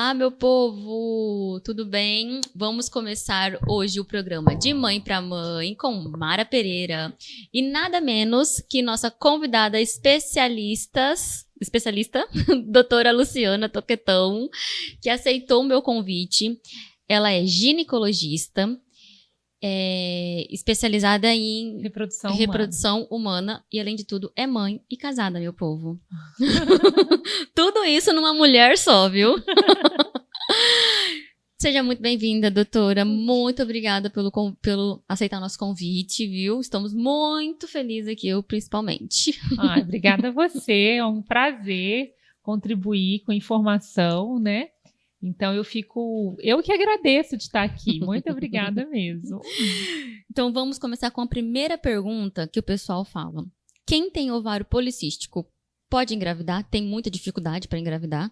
Olá, meu povo! Tudo bem? Vamos começar hoje o programa De Mãe para Mãe com Mara Pereira. E nada menos que nossa convidada especialista, doutora Luciana Toquetão, que aceitou o meu convite. Ela é ginecologista, especializada em reprodução humana e, além de tudo, é mãe e casada, meu povo. Tudo isso numa mulher só, viu? Seja muito bem-vinda, doutora. Muito obrigada pelo aceitar nosso convite, viu? Estamos muito felizes aqui, eu principalmente. Obrigada a você, é um prazer contribuir com informação, né? Então eu que agradeço de estar aqui. Muito obrigada mesmo. Então vamos começar com a primeira pergunta que o pessoal fala. Quem tem ovário policístico pode engravidar? Tem muita dificuldade para engravidar?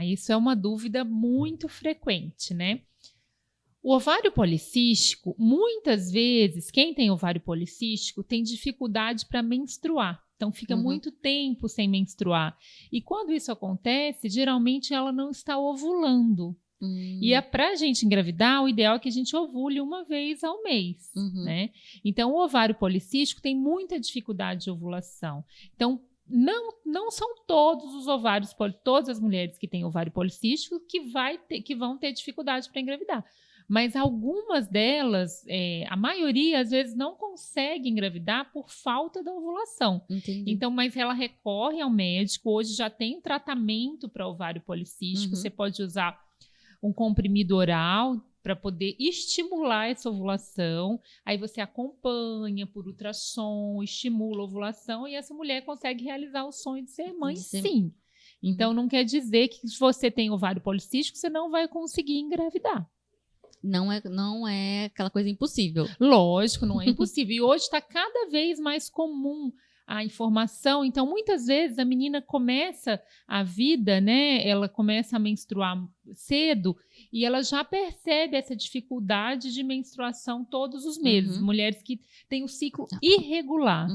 Isso é uma dúvida muito frequente, né? O ovário policístico, muitas vezes, quem tem ovário policístico tem dificuldade para menstruar. Então, fica muito tempo sem menstruar. E quando isso acontece, geralmente ela não está ovulando. E para a gente engravidar, o ideal é que a gente ovule uma vez ao mês, né? Então, o ovário policístico tem muita dificuldade de ovulação. Então, não são todos os ovários, todas as mulheres que têm ovário policístico que vão ter dificuldade para engravidar. Mas algumas delas, a maioria, às vezes, não consegue engravidar por falta da ovulação. Entendi. Então, mas ela recorre ao médico. Hoje já tem tratamento para ovário policístico. Você pode usar um comprimido oral para poder estimular essa ovulação. Aí você acompanha por ultrassom, estimula a ovulação e essa mulher consegue realizar o sonho de ser mãe, sim. Então, não quer dizer que se você tem ovário policístico, você não vai conseguir engravidar. Não é aquela coisa impossível. Lógico, não é impossível. E hoje está cada vez mais comum a informação. Então, muitas vezes, a menina começa a vida, né? Ela começa a menstruar cedo e ela já percebe essa dificuldade de menstruação todos os meses. Mulheres que têm um ciclo irregular.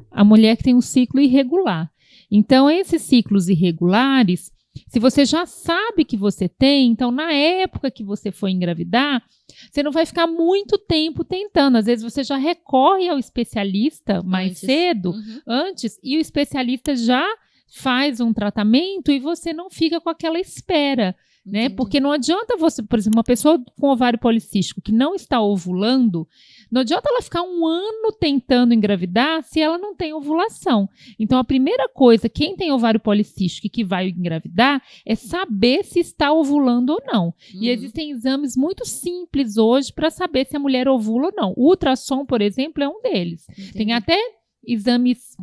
A mulher que tem um ciclo irregular. Então, esses ciclos irregulares, se você já sabe que você tem, então na época que você for engravidar, você não vai ficar muito tempo tentando. Às vezes você já recorre ao especialista mais cedo, antes, e o especialista já faz um tratamento e você não fica com aquela espera, né? Porque não adianta você, por exemplo, uma pessoa com ovário policístico que não está ovulando, não adianta ela ficar um ano tentando engravidar se ela não tem ovulação. Então, a primeira coisa, quem tem ovário policístico e que vai engravidar, é saber se está ovulando ou não. E existem exames muito simples hoje para saber se a mulher ovula ou não. O ultrassom, por exemplo, é um deles. Tem até exames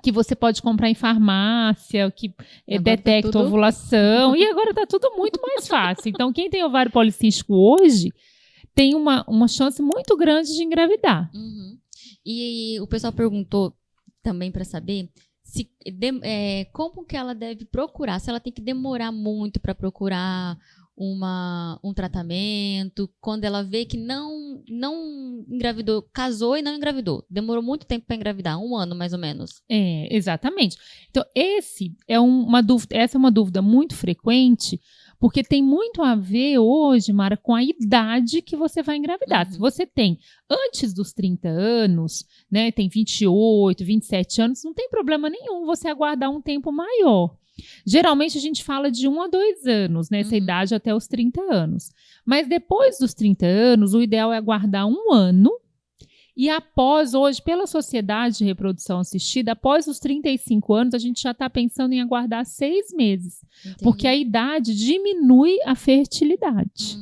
que você pode comprar em farmácia, que detecta ovulação. E agora está tudo muito mais fácil. Então, quem tem ovário policístico hoje tem uma chance muito grande de engravidar. E o pessoal perguntou também para saber como que ela deve procurar, se ela tem que demorar muito para procurar um tratamento, quando ela vê que não engravidou, casou e não engravidou. Demorou muito tempo para engravidar, 1 ano mais ou menos. Exatamente. Então, essa é uma dúvida muito frequente, porque tem muito a ver hoje, Mara, com a idade que você vai engravidar. Se você tem antes dos 30 anos, né, tem 28, 27 anos, não tem problema nenhum você aguardar um tempo maior. Geralmente a gente fala de 1 a 2 anos, né, essa idade até os 30 anos. Mas depois dos 30 anos, o ideal é aguardar 1 ano. E após, hoje, pela Sociedade de Reprodução Assistida, após os 35 anos, a gente já está pensando em aguardar 6 meses. Porque a idade diminui a fertilidade.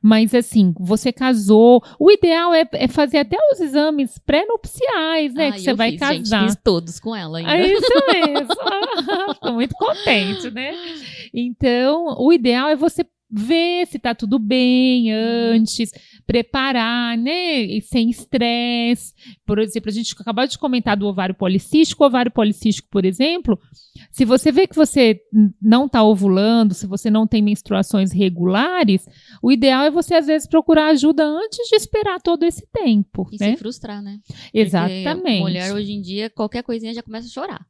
Mas, assim, você casou. O ideal é fazer até os exames pré-nupciais, né? Que você vai casar. Gente, fiz todos com ela ainda. É isso mesmo. Estou muito contente, né? Então, o ideal é você ver se está tudo bem antes, preparar, né? E sem estresse. Por exemplo, a gente acabou de comentar do ovário policístico. O ovário policístico, por exemplo, se você vê que você não está ovulando, se você não tem menstruações regulares, o ideal é você, às vezes, procurar ajuda antes de esperar todo esse tempo. E né? se frustrar, né? Exatamente. Porque mulher, hoje em dia, qualquer coisinha já começa a chorar.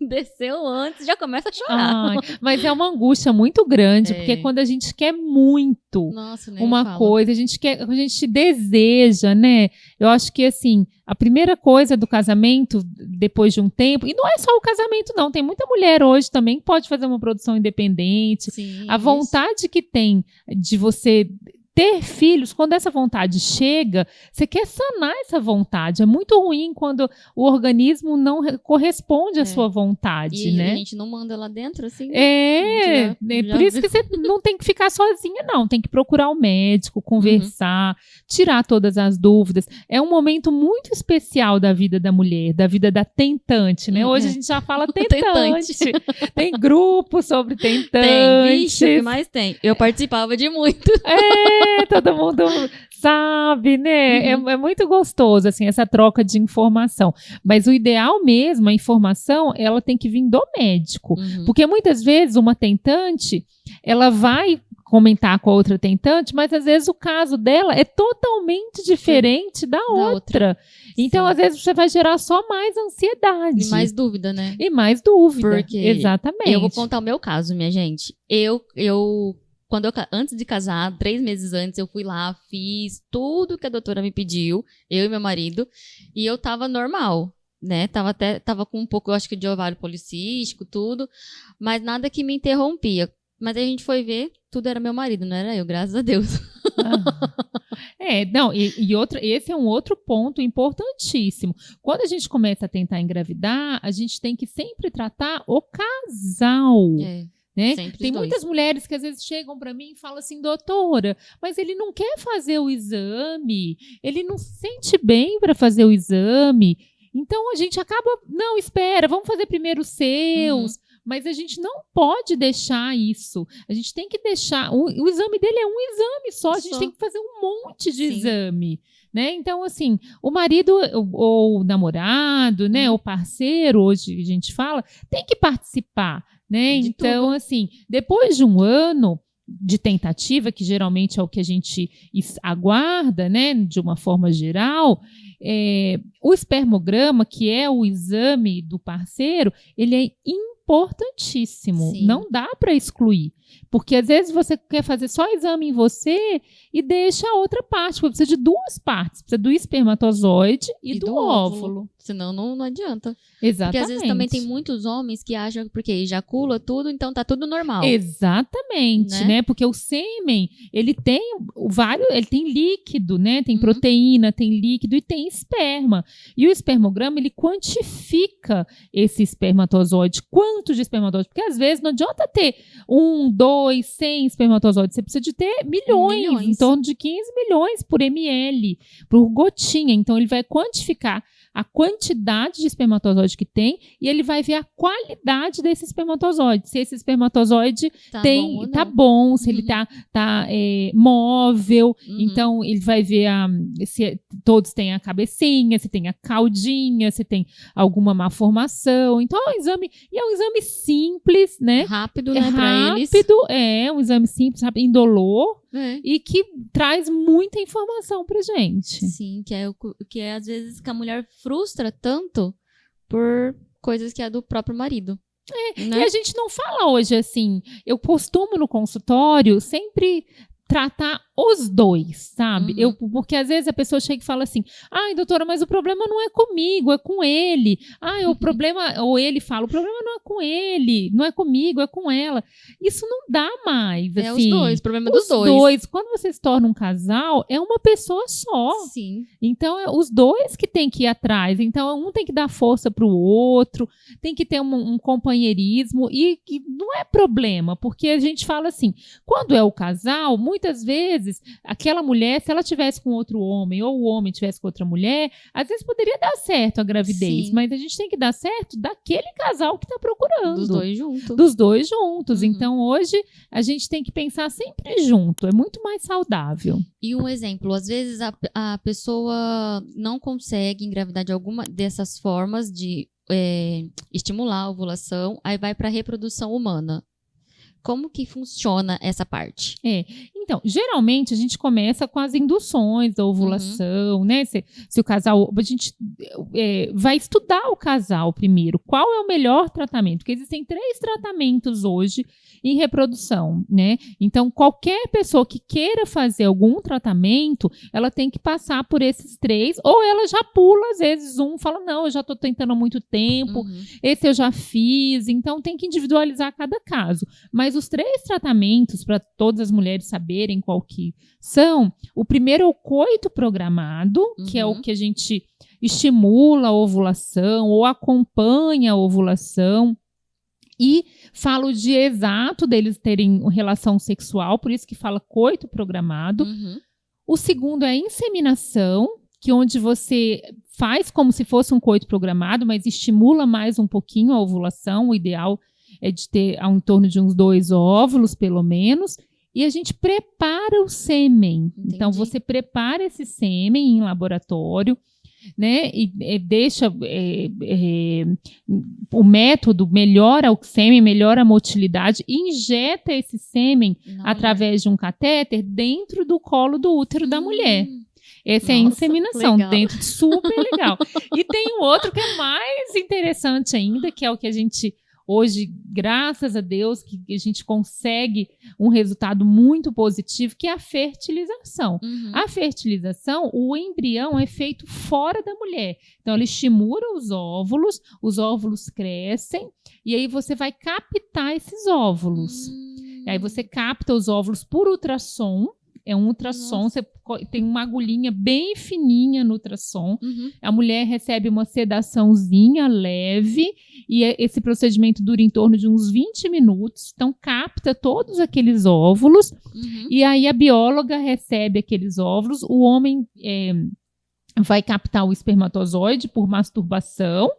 Desceu antes, já começa a chorar. Ai, mas é uma angústia muito grande, É. porque quando a gente quer muito Nossa, nem uma fala. coisa, a gente deseja, né? Eu acho que, assim, a primeira coisa do casamento, depois de um tempo, e não é só o casamento, não, tem muita mulher hoje também que pode fazer uma produção independente. Sim, A vontade que tem de você ter filhos, quando essa vontade chega, você quer sanar essa vontade. É muito ruim quando o organismo não corresponde à sua vontade, e né? a gente não manda lá dentro, assim? É, Já por isso que você não tem que ficar sozinha, não. Tem que procurar o médico, conversar, tirar todas as dúvidas. É um momento muito especial da vida da mulher, da vida da tentante, né? Hoje a gente já fala tentante. Tem grupo sobre tentantes. Tem, vixe, o que mais tem? Eu participava de muito. Todo mundo sabe, né? É muito gostoso, assim, essa troca de informação. Mas o ideal mesmo, a informação, ela tem que vir do médico. Porque muitas vezes uma tentante, ela vai comentar com a outra tentante, mas às vezes o caso dela é totalmente diferente da outra. Então, Sim. às vezes, você vai gerar só mais ansiedade. E mais dúvida, né? E mais dúvida. Porque exatamente. eu vou contar o meu caso, minha gente. Antes de casar, 3 meses antes, eu fui lá, fiz tudo que a doutora me pediu, eu e meu marido, e eu tava normal, né? Tava com um pouco, eu acho que de ovário policístico, tudo, mas nada que me interrompia. Mas aí a gente foi ver, tudo era meu marido, não era eu, graças a Deus. Esse é um outro ponto importantíssimo. Quando a gente começa a tentar engravidar, a gente tem que sempre tratar o casal. Né? Tem muitas mulheres que às vezes chegam para mim e falam assim, doutora, mas ele não quer fazer o exame, ele não se sente bem para fazer o exame. Então a gente acaba, não, espera, vamos fazer primeiro os seus. Mas a gente não pode deixar isso. A gente tem que deixar. O exame dele é um exame só. A gente tem que fazer um monte de exame. Né? Então, assim, o marido ou o namorado, né, o parceiro, hoje a gente fala, tem que participar. Né? Então, assim, depois de um ano de tentativa, que geralmente é o que a gente aguarda, né, de uma forma geral, o espermograma, que é o exame do parceiro, ele é importantíssimo. Sim. Não dá para excluir. Porque às vezes você quer fazer só exame em você e deixa a outra parte. Porque precisa de 2 partes. Precisa do espermatozoide e do óvulo. Senão não adianta. Exatamente. Porque às vezes também tem muitos homens que acham porque ejacula tudo, então tá tudo normal. Exatamente, né? Porque o sêmen, ele tem líquido, né? Tem proteína, tem líquido e tem esperma. E o espermograma, ele quantifica esse espermatozoide. Quanto de espermatozoide? Porque às vezes não adianta ter 1, 2, 100 espermatozoides. Você precisa de ter milhões. Em torno de 15 milhões por ml, por gotinha. Então, ele vai quantificar a quantidade de espermatozoide que tem e ele vai ver a qualidade desse espermatozoide. Se esse espermatozoide tá bom, se ele tá móvel. Então, ele vai ver se todos têm a cabecinha, se tem a caudinha, se tem alguma malformação. Então, é um exame simples, né? Rápido, né, pra eles. É um exame simples, indolor. E que traz muita informação pra gente. Sim, que é às vezes que a mulher frustra tanto por coisas que é do próprio marido. Né? E a gente não fala hoje assim, eu costumo no consultório sempre tratar os dois, sabe? Porque às vezes a pessoa chega e fala assim, ai, doutora, mas o problema não é comigo, é com ele. O problema, ou ele fala, o problema não é com ele, não é comigo, é com ela. Isso não dá mais, assim. Os dois, o problema é dos dois. Quando você se torna um casal, é uma pessoa só. Sim. Então, é os dois que tem que ir atrás. Então, um tem que dar força pro outro, tem que ter um companheirismo, e que não é problema, porque a gente fala assim, quando é o casal, muitas vezes, aquela mulher, se ela tivesse com outro homem, ou o homem tivesse com outra mulher, às vezes poderia dar certo a gravidez. Sim. Mas a gente tem que dar certo daquele casal que está procurando. Dos dois juntos. Então, hoje, a gente tem que pensar sempre junto. É muito mais saudável. E um exemplo, às vezes a pessoa não consegue engravidar de alguma dessas formas de estimular a ovulação, aí vai para a reprodução humana. Como que funciona essa parte? Então, geralmente a gente começa com as induções da ovulação, né? Se o casal, a gente vai estudar o casal primeiro. Qual é o melhor tratamento? Porque existem 3 tratamentos hoje em reprodução, né? Então, qualquer pessoa que queira fazer algum tratamento, ela tem que passar por esses 3, ou ela já pula, às vezes, fala, não, eu já estou tentando há muito tempo, esse eu já fiz, então tem que individualizar cada caso. Mas os 3 tratamentos, para todas as mulheres saberem qual que são, o primeiro é o coito programado, que é o que a gente estimula a ovulação ou acompanha a ovulação. E falo de exato deles terem relação sexual, por isso que fala coito programado. O segundo é a inseminação, que onde você faz como se fosse um coito programado, mas estimula mais um pouquinho a ovulação. O ideal é de ter em torno de uns 2 óvulos, pelo menos. E a gente prepara o sêmen. Entendi. Então, você prepara esse sêmen em laboratório, né, e deixa o método, melhora o sêmen, melhora a motilidade, injeta esse sêmen através de um catéter dentro do colo do útero da mulher. Essa é a inseminação, dentro, super legal. E tem um outro que é mais interessante ainda, que é o que a gente hoje, graças a Deus, que a gente consegue um resultado muito positivo, que é a fertilização. A fertilização, o embrião é feito fora da mulher. Então, ele estimula os óvulos crescem, e aí você vai captar esses óvulos. Aí você capta os óvulos por ultrassom. É um ultrassom, você tem uma agulhinha bem fininha no ultrassom. A mulher recebe uma sedaçãozinha leve e esse procedimento dura em torno de uns 20 minutos. Então, capta todos aqueles óvulos e aí a bióloga recebe aqueles óvulos. O homem vai captar o espermatozoide por masturbação.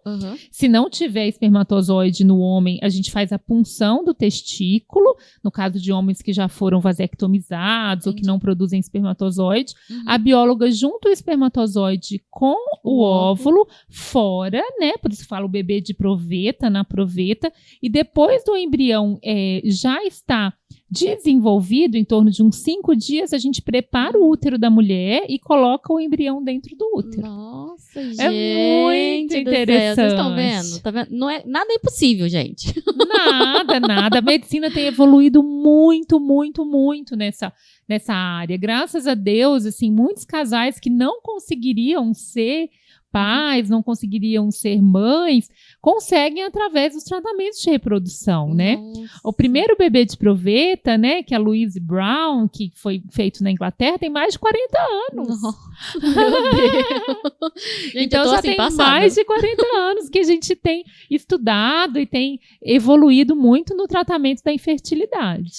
Se não tiver espermatozoide no homem, a gente faz a punção do testículo, no caso de homens que já foram vasectomizados ou que não produzem espermatozoide. A bióloga junta o espermatozoide com o óvulo fora, né? Por isso fala o bebê de proveta, na proveta. E depois do embrião já está desenvolvido, em torno de uns 5 dias, a gente prepara o útero da mulher e coloca o embrião dentro do útero. Nossa, gente. É muito interessante. Vocês estão vendo? Tá vendo? Não é, nada é impossível, gente. Nada. A medicina tem evoluído muito, muito, muito nessa área. Graças a Deus, assim, muitos casais que não conseguiriam ser pais, não conseguiriam ser mães, conseguem através dos tratamentos de reprodução, né? O primeiro bebê de proveta, né, que é a Louise Brown, que foi feito na Inglaterra, tem mais de 40 anos. Meu Deus. Gente, então eu tô já assim, tem passada. mais de 40 anos que a gente tem estudado e tem evoluído muito no tratamento da infertilidade.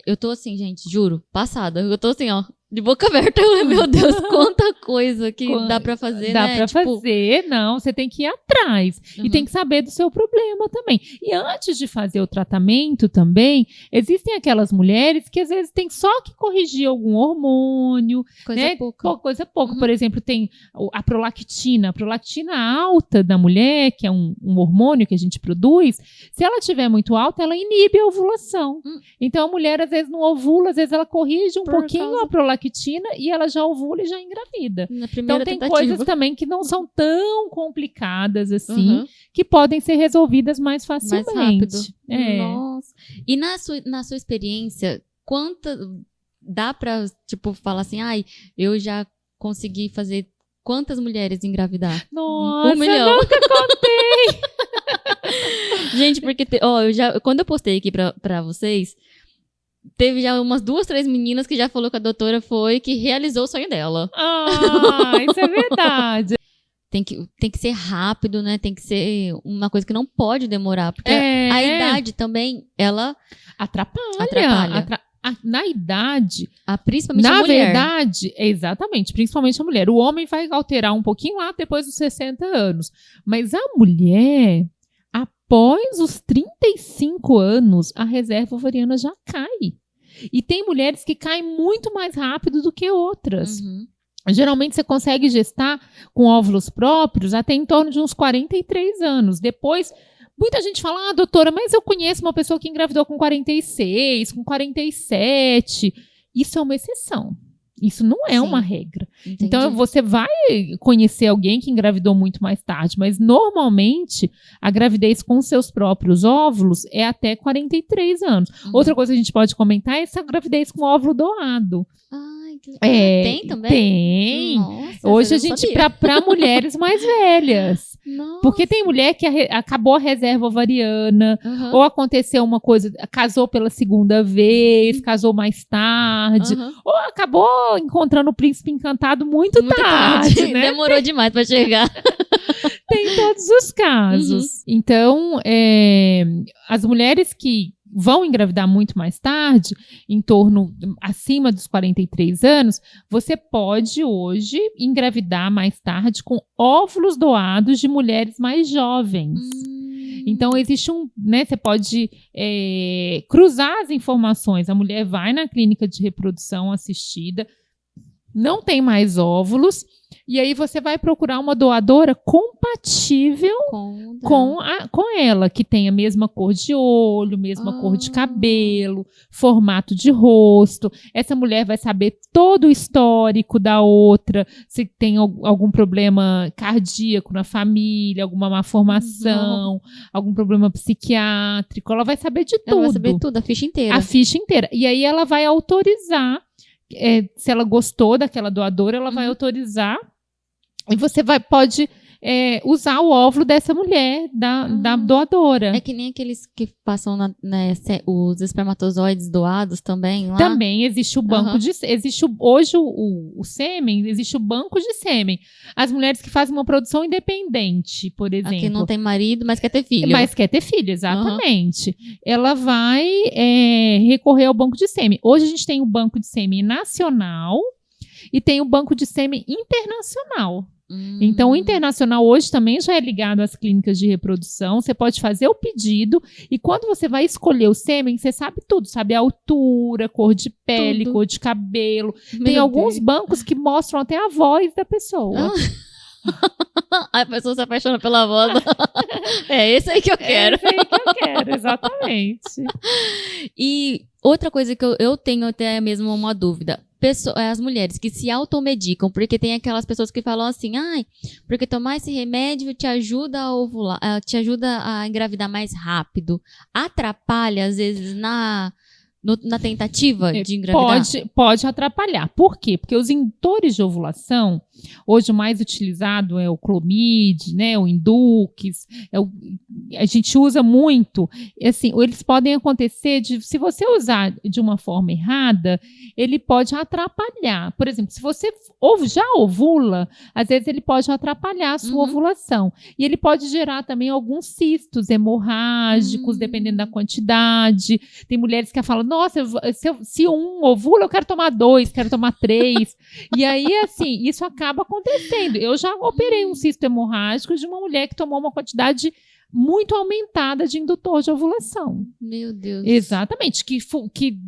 Eu tô assim, gente, juro, passada. Eu tô assim, ó, de boca aberta. Meu Deus, quanta coisa que dá pra fazer, dá né? Dá pra fazer, não. Você tem que ir atrás. E tem que saber do seu problema também. E antes de fazer o tratamento também, existem aquelas mulheres que às vezes tem só que corrigir algum hormônio. Coisa pouca. Coisa pouca. Por exemplo, tem a prolactina. A prolactina alta da mulher, que é um hormônio que a gente produz, se ela estiver muito alta, ela inibe a ovulação. Então a mulher às vezes não ovula, às vezes ela corrige um pouquinho a prolactina e ela já ovula e já engravida. Então tem coisas também que não são tão complicadas assim, que podem ser resolvidas mais facilmente. Mais rápido. Nossa. E na sua experiência, dá pra, tipo, falar assim, eu já consegui fazer quantas mulheres engravidar? Nossa, 1 milhão. Eu nunca contei! Gente, porque quando eu postei aqui pra vocês, teve já umas 2, 3 meninas que já falou que a doutora foi que realizou o sonho dela. Isso é verdade. Tem que ser rápido, né? Tem que ser uma coisa que não pode demorar. Porque a idade também, ela atrapalha. Na idade, principalmente a mulher. Na verdade, exatamente, principalmente a mulher. O homem vai alterar um pouquinho lá depois dos 60 anos. Mas a mulher, após os 35 anos, a reserva ovariana já cai. E tem mulheres que caem muito mais rápido do que outras. Geralmente você consegue gestar com óvulos próprios até em torno de uns 43 anos. Depois Muita gente fala, doutora, mas eu conheço uma pessoa que engravidou com 46, com 47. Isso é uma exceção. Isso não é uma regra. Entendi. Então, você vai conhecer alguém que engravidou muito mais tarde, mas normalmente a gravidez com seus próprios óvulos é até 43 anos. Outra coisa que a gente pode comentar é essa gravidez com óvulo doado. Ai, que... tem também? Tem. Nossa, hoje a gente, para mulheres mais velhas. Nossa. Porque tem mulher que acabou a reserva ovariana, ou aconteceu uma coisa, casou pela segunda vez, casou mais tarde, ou acabou encontrando o príncipe encantado muito tarde, né? Demorou demais para chegar. Tem todos os casos. Então, as mulheres que vão engravidar muito mais tarde, acima dos 43 anos, você pode hoje engravidar mais tarde com óvulos doados de mulheres mais jovens. Então, existe você pode cruzar as informações. A mulher vai na clínica de reprodução assistida, não tem mais óvulos, e aí você vai procurar uma doadora compatível com ela, que tem a mesma cor de olho, mesma cor de cabelo, formato de rosto. Essa mulher vai saber todo o histórico da outra, se tem algum problema cardíaco na família, alguma malformação, algum problema psiquiátrico. Ela vai saber de tudo. Ela vai saber tudo, a ficha inteira. A ficha inteira. E aí ela vai autorizar, se ela gostou daquela doadora, ela vai autorizar. E você pode usar o óvulo dessa mulher, da doadora. É que nem aqueles que passam os espermatozoides doados também lá? Também existe o banco de... Hoje o sêmen, existe o banco de sêmen. As mulheres que fazem uma produção independente, por exemplo. Que não tem marido, mas quer ter filho. Mas quer ter filho, exatamente. Ela vai recorrer ao banco de sêmen. Hoje a gente tem o banco de sêmen nacional e tem o banco de sêmen internacional. Então, o internacional hoje também já é ligado às clínicas de reprodução. Você pode fazer o pedido e quando você vai escolher o sêmen, você sabe tudo. Sabe a altura, cor de pele, cor de cabelo. Tem alguns bancos que mostram até a voz da pessoa. A pessoa se apaixona pela voz. É esse aí que eu quero. É esse aí que eu quero, exatamente. E outra coisa que eu tenho até mesmo uma dúvida. As mulheres que se automedicam, porque tem aquelas pessoas que falam assim, porque tomar esse remédio te ajuda a ovular, te ajuda a engravidar mais rápido. Atrapalha, às vezes, na tentativa de engravidar? Pode atrapalhar. Por quê? Porque os indutores de ovulação, hoje o mais utilizado é o Clomid, né, o Indux, a gente usa muito. Assim, eles podem acontecer, se você usar de uma forma errada, ele pode atrapalhar. Por exemplo, se você já ovula, às vezes ele pode atrapalhar a sua ovulação. E ele pode gerar também alguns cistos hemorrágicos, dependendo da quantidade. Tem mulheres que falam, nossa, se um ovula, eu quero tomar 2, quero tomar 3. E aí, assim, isso acaba acontecendo. Eu já operei um cisto hemorrágico de uma mulher que tomou uma quantidade muito aumentada de indutor de ovulação. Meu Deus. Exatamente. Que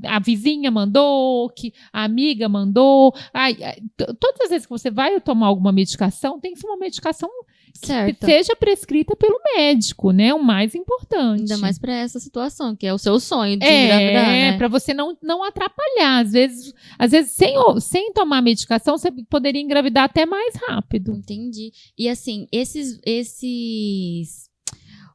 a vizinha mandou, que a amiga mandou. Todas as vezes que você vai tomar alguma medicação, tem que ser uma medicação que seja prescrita pelo médico, né? O mais importante. Ainda mais para essa situação, que é o seu sonho de engravidar, né? Para você não atrapalhar. Às vezes sem tomar medicação, você poderia engravidar até mais rápido. Entendi. E assim, esses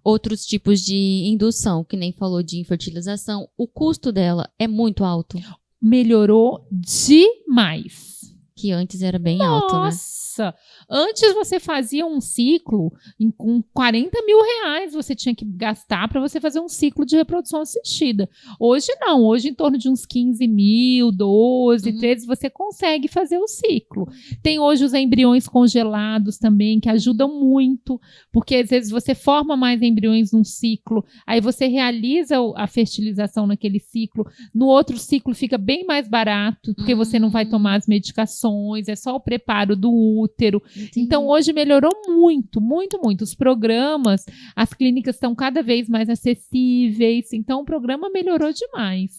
outros tipos de indução, que nem falou de infertilização, o custo dela é muito alto? Melhorou demais. Que antes era bem alto, né? Nossa! Antes você fazia um ciclo com 40 mil reais você tinha que gastar para você fazer um ciclo de reprodução assistida. Hoje não, hoje em torno de uns 15 mil, 12, 13, você consegue fazer o ciclo. Tem hoje os embriões congelados também, que ajudam muito, porque às vezes você forma mais embriões num ciclo, aí você realiza a fertilização naquele ciclo, no outro ciclo fica bem mais barato, porque você não vai tomar as medicações, é só o preparo do útero. Entendi. Então, hoje melhorou muito, muito, muito. Os programas, as clínicas estão cada vez mais acessíveis. Então, o programa melhorou demais.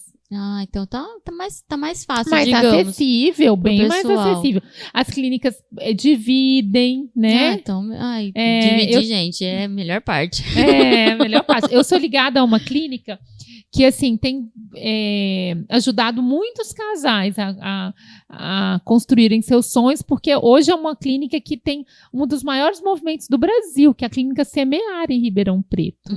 Então tá mais fácil, Mais digamos. acessível, bem mais pessoal. acessível. As clínicas dividem, né? Dividir, gente, é a melhor parte. É, a melhor parte. Eu sou ligada a uma clínica que, assim, tem ajudado muitos casais a construírem seus sonhos, porque hoje é uma clínica que tem um dos maiores movimentos do Brasil, que é a Clínica Semear, em Ribeirão Preto.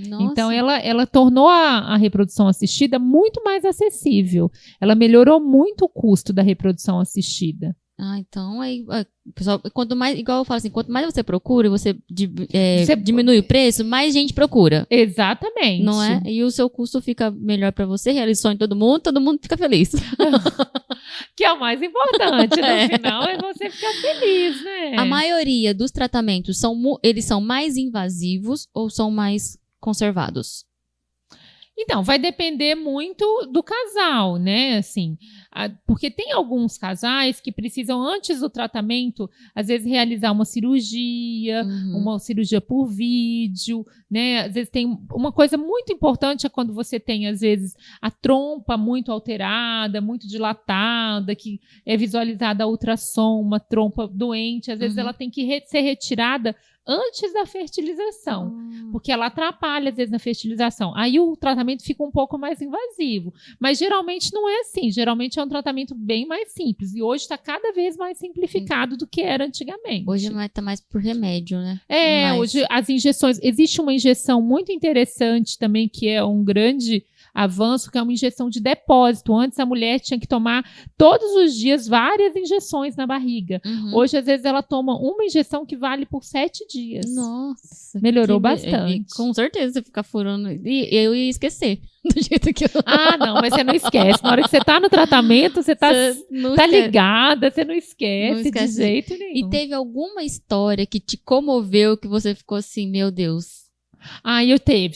Nossa. Então, ela tornou a reprodução assistida muito mais acessível. Ela melhorou muito o custo da reprodução assistida. Então aí, pessoal, quanto mais, igual eu falo assim, quanto mais você procura, você diminui o preço, mais gente procura. Exatamente. Não é? E o seu custo fica melhor para você, realiza o sonho de todo mundo fica feliz. Que é o mais importante, no final, é você ficar feliz, né? A maioria dos tratamentos, eles são mais invasivos ou são mais conservados? Então, vai depender muito do casal, né? Assim, porque tem alguns casais que precisam, antes do tratamento, às vezes realizar uma cirurgia por vídeo, né? Às vezes tem uma coisa muito importante é quando você tem, às vezes, a trompa muito alterada, muito dilatada, que é visualizada a ultrassom, uma trompa doente, às vezes ela tem que ser retirada antes da fertilização, porque ela atrapalha, às vezes, na fertilização. Aí o tratamento fica um pouco mais invasivo. Mas, geralmente, não é assim. Geralmente, é um tratamento bem mais simples. E hoje está cada vez mais simplificado do que era antigamente. Hoje está mais por remédio, né? Hoje as injeções... Existe uma injeção muito interessante também, que é um grande avanço, que é uma injeção de depósito. Antes, a mulher tinha que tomar todos os dias várias injeções na barriga. Hoje, às vezes, ela toma uma injeção que vale por 7 dias. Nossa. Melhorou bastante. Com certeza, você ficar furando. E eu ia esquecer do jeito que eu... Não, mas você não esquece. Na hora que você tá no tratamento, você tá ligada, você não esquece de jeito nenhum. E teve alguma história que te comoveu, que você ficou assim, meu Deus...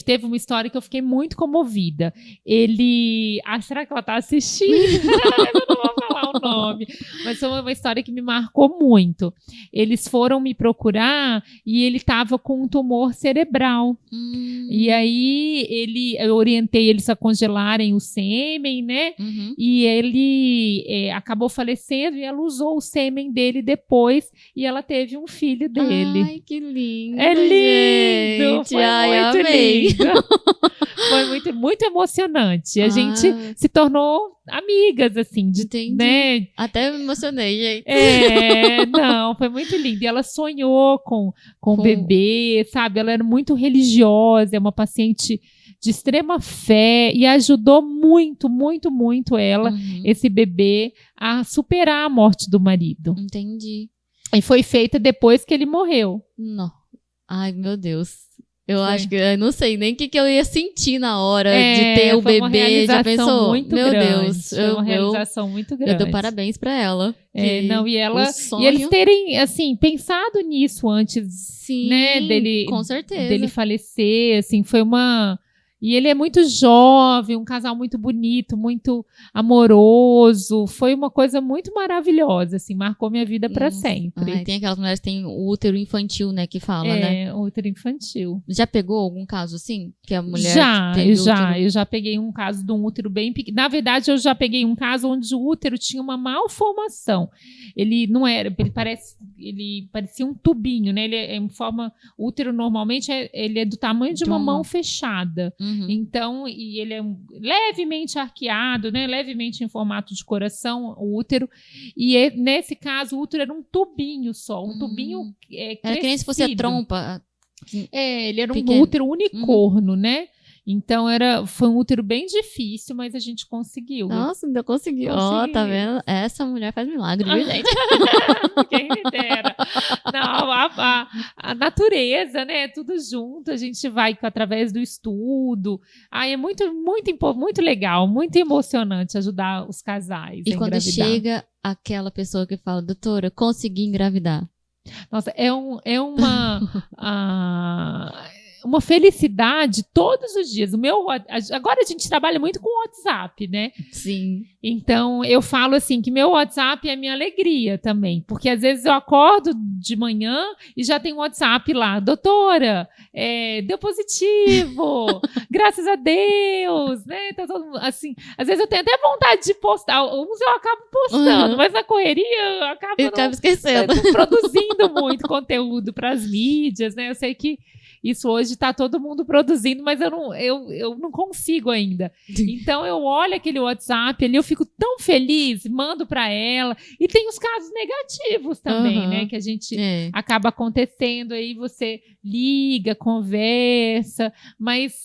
Teve uma história que eu fiquei muito comovida. Será que ela tá assistindo? Eu não vou falar o nome. Mas foi uma história que me marcou muito. Eles foram me procurar e ele tava com um tumor cerebral. E aí eu orientei eles a congelarem o sêmen, né? E ele acabou falecendo e ela usou o sêmen dele depois e ela teve um filho dele. Ai, que lindo. É lindo! Gente. Muito lindo. Foi muito, muito emocionante. A gente se tornou amigas, assim. Né? Até me emocionei, gente. Não, foi muito lindo. E ela sonhou com o bebê, sabe? Ela era muito religiosa, é uma paciente de extrema fé e ajudou muito, muito, muito ela, esse bebê, a superar a morte do marido. Entendi. E foi feita depois que ele morreu. Não. Ai, meu Deus. Eu acho que eu não sei nem o que eu ia sentir na hora de ter o bebê. Já pensou? Muito meu grande. Deus. Foi uma realização muito grande. Eu dou parabéns pra ela. E eles terem, assim, pensado nisso antes, sim, né, dele, com certeza, dele falecer, assim, foi uma... E ele é muito jovem, um casal muito bonito, muito amoroso. Foi uma coisa muito maravilhosa, assim, marcou minha vida para sempre. Tem aquelas mulheres que têm o útero infantil, né, que fala, né? O útero infantil. Já pegou algum caso assim? Que a mulher eu já peguei um caso de um útero bem pequeno. Na verdade, eu já peguei um caso onde o útero tinha uma malformação. Ele não era, ele parecia um tubinho, né? Ele é em forma, o útero normalmente ele é do tamanho de uma mão fechada. Então, e ele é levemente arqueado, né? Levemente em formato de coração, o útero. E nesse caso, o útero era um tubinho só, um tubinho era que nem se fosse a trompa. Ele era um útero unicorno, né? Então, foi um útero bem difícil, mas a gente conseguiu. Nossa, ainda conseguiu. Tá vendo? Essa mulher faz milagre, viu, gente? Quem me dera. Não, a natureza, né? Tudo junto. A gente vai através do estudo. É muito, muito, muito legal, muito emocionante ajudar os casais. E quando chega aquela pessoa que fala, doutora, consegui engravidar. Nossa, é uma uma felicidade todos os dias. Agora a gente trabalha muito com o WhatsApp, né? Sim. Então, eu falo assim, que meu WhatsApp é minha alegria também, porque às vezes eu acordo de manhã e já tem um WhatsApp lá, doutora, deu positivo, graças a Deus, né? Então, assim, às vezes eu tenho até vontade de postar, uns eu acabo postando, mas na correria eu acabo esquecendo. Produzindo muito conteúdo para as mídias, né? Eu sei que isso hoje está todo mundo produzindo, mas eu não consigo ainda. Então, eu olho aquele WhatsApp ali, eu fico tão feliz, mando para ela. E tem os casos negativos também, né? Que a gente acaba acontecendo, aí você liga, conversa, mas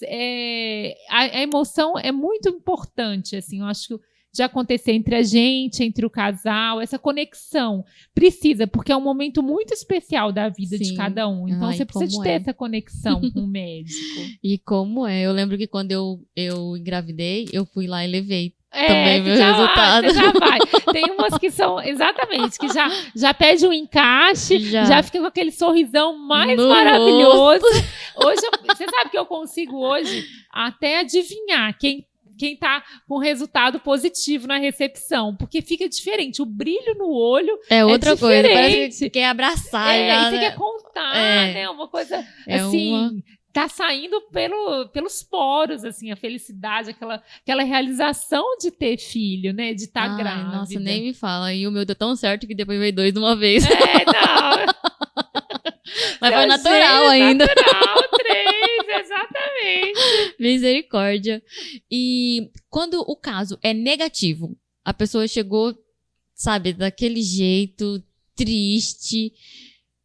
a emoção é muito importante, assim, eu acho que de acontecer entre a gente, entre o casal, essa conexão precisa, porque é um momento muito especial da vida de cada um. Então, você precisa de ter essa conexão com o médico. E como é? Eu lembro que quando eu engravidei, eu fui lá e levei também meu resultado. Já vai. Tem umas que são, exatamente, que já pede um encaixe, já fica com aquele sorrisão mais maravilhoso. Hoje, você sabe que eu consigo hoje até adivinhar quem está com resultado positivo na recepção, porque fica diferente, o brilho no olho é outra coisa, parece que quer abraçar já, e você quer contar, né, uma coisa assim, tá saindo pelos poros, assim, a felicidade, aquela realização de ter filho, né, de estar grávida. Nossa, nem me fala, e o meu deu tão certo que depois veio 2 de uma vez. Não. Mas foi natural ainda. Natural, 3, exatamente. Misericórdia. E quando o caso é negativo, a pessoa chegou, sabe, daquele jeito, triste.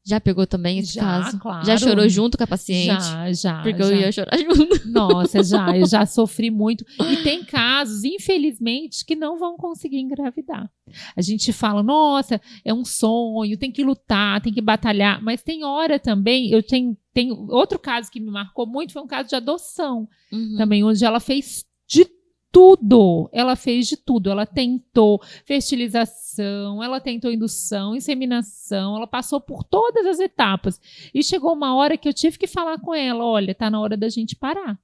Já pegou também esse caso? Claro. Já chorou junto com a paciente? Já. Porque eu ia chorar junto. Nossa, eu já sofri muito. E tem casos, infelizmente, que não vão conseguir engravidar. A gente fala, nossa, é um sonho, tem que lutar, tem que batalhar. Mas tem hora também, eu tenho outro caso que me marcou muito, foi um caso de adoção. Também, onde ela fez de tudo. Ela fez de tudo. Ela tentou fertilização, ela tentou indução, inseminação, ela passou por todas as etapas. E chegou uma hora que eu tive que falar com ela, olha, tá na hora da gente parar.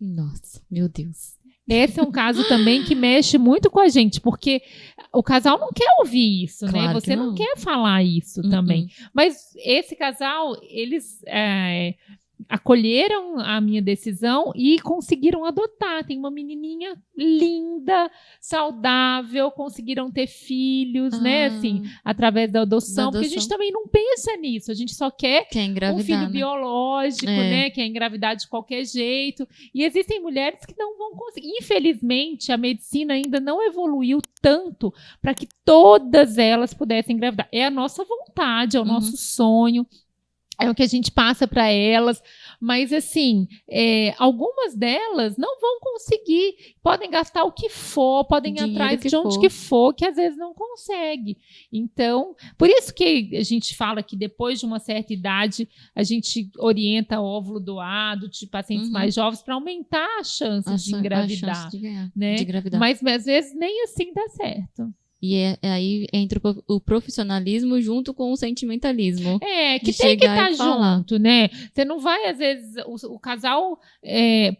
Nossa, meu Deus. Esse é um caso também que mexe muito com a gente, porque o casal não quer ouvir isso, claro, né? Você não quer falar isso também. Mas esse casal, eles acolheram a minha decisão e conseguiram adotar. Tem uma menininha linda, saudável, conseguiram ter filhos, né, assim, através da adoção, porque a gente também não pensa nisso, a gente só quer um filho biológico, né, quer engravidar de qualquer jeito, e existem mulheres que não vão conseguir. Infelizmente, a medicina ainda não evoluiu tanto para que todas elas pudessem engravidar. É a nossa vontade, é o nosso sonho, é o que a gente passa para elas, mas assim, algumas delas não vão conseguir, podem gastar o que for, podem ir atrás de onde que for, que às vezes não consegue. Então, por isso que a gente fala que depois de uma certa idade, a gente orienta óvulo doado de pacientes mais jovens para aumentar a chance de engravidar. Né? De engravidar. Mas às vezes nem assim dá certo. E aí entra o profissionalismo junto com o sentimentalismo. Que tem que estar junto, né? Você não vai, às vezes, o casal...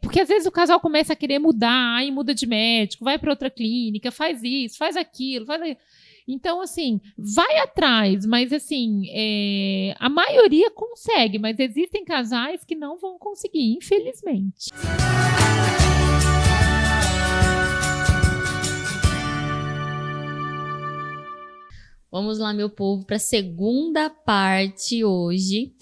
porque às vezes o casal começa a querer mudar, aí muda de médico, vai para outra clínica, faz isso, faz aquilo, faz aquilo. Então, assim, vai atrás, mas assim, a maioria consegue, mas existem casais que não vão conseguir, infelizmente. Vamos lá, meu povo, para a segunda parte hoje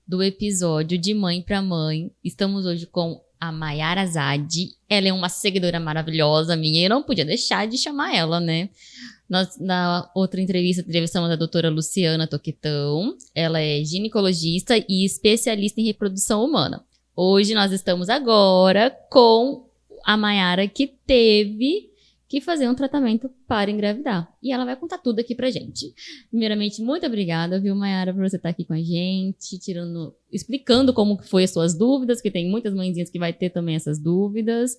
do episódio de Mãe para Mãe. Estamos hoje com a Mayara Zadi. Ela é uma seguidora maravilhosa minha e eu não podia deixar de chamar ela, né? Nós, na outra entrevista, entrevistamos a doutora Luciana Toquetão. Ela é ginecologista e especialista em reprodução humana. Hoje nós estamos agora com a Mayara, que teve que fazer um tratamento para engravidar. E ela vai contar tudo aqui pra gente. Primeiramente, muito obrigada, viu, Mayara, por você estar aqui com a gente, explicando como foi as suas dúvidas, que tem muitas mãezinhas que vai ter também essas dúvidas.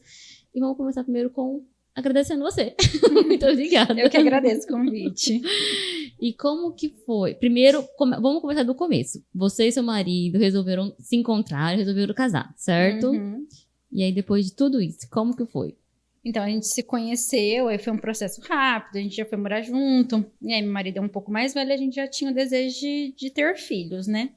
E vamos começar primeiro com agradecendo você. Muito obrigada. Eu que agradeço o convite. E como que foi? Primeiro, vamos começar do começo. Você e seu marido resolveram se encontrar, resolveram casar, certo? Uhum. E aí, depois de tudo isso, como que foi? Então, a gente se conheceu, aí foi um processo rápido, a gente já foi morar junto. E aí, meu marido é um pouco mais velho, a gente já tinha o desejo de ter filhos, né?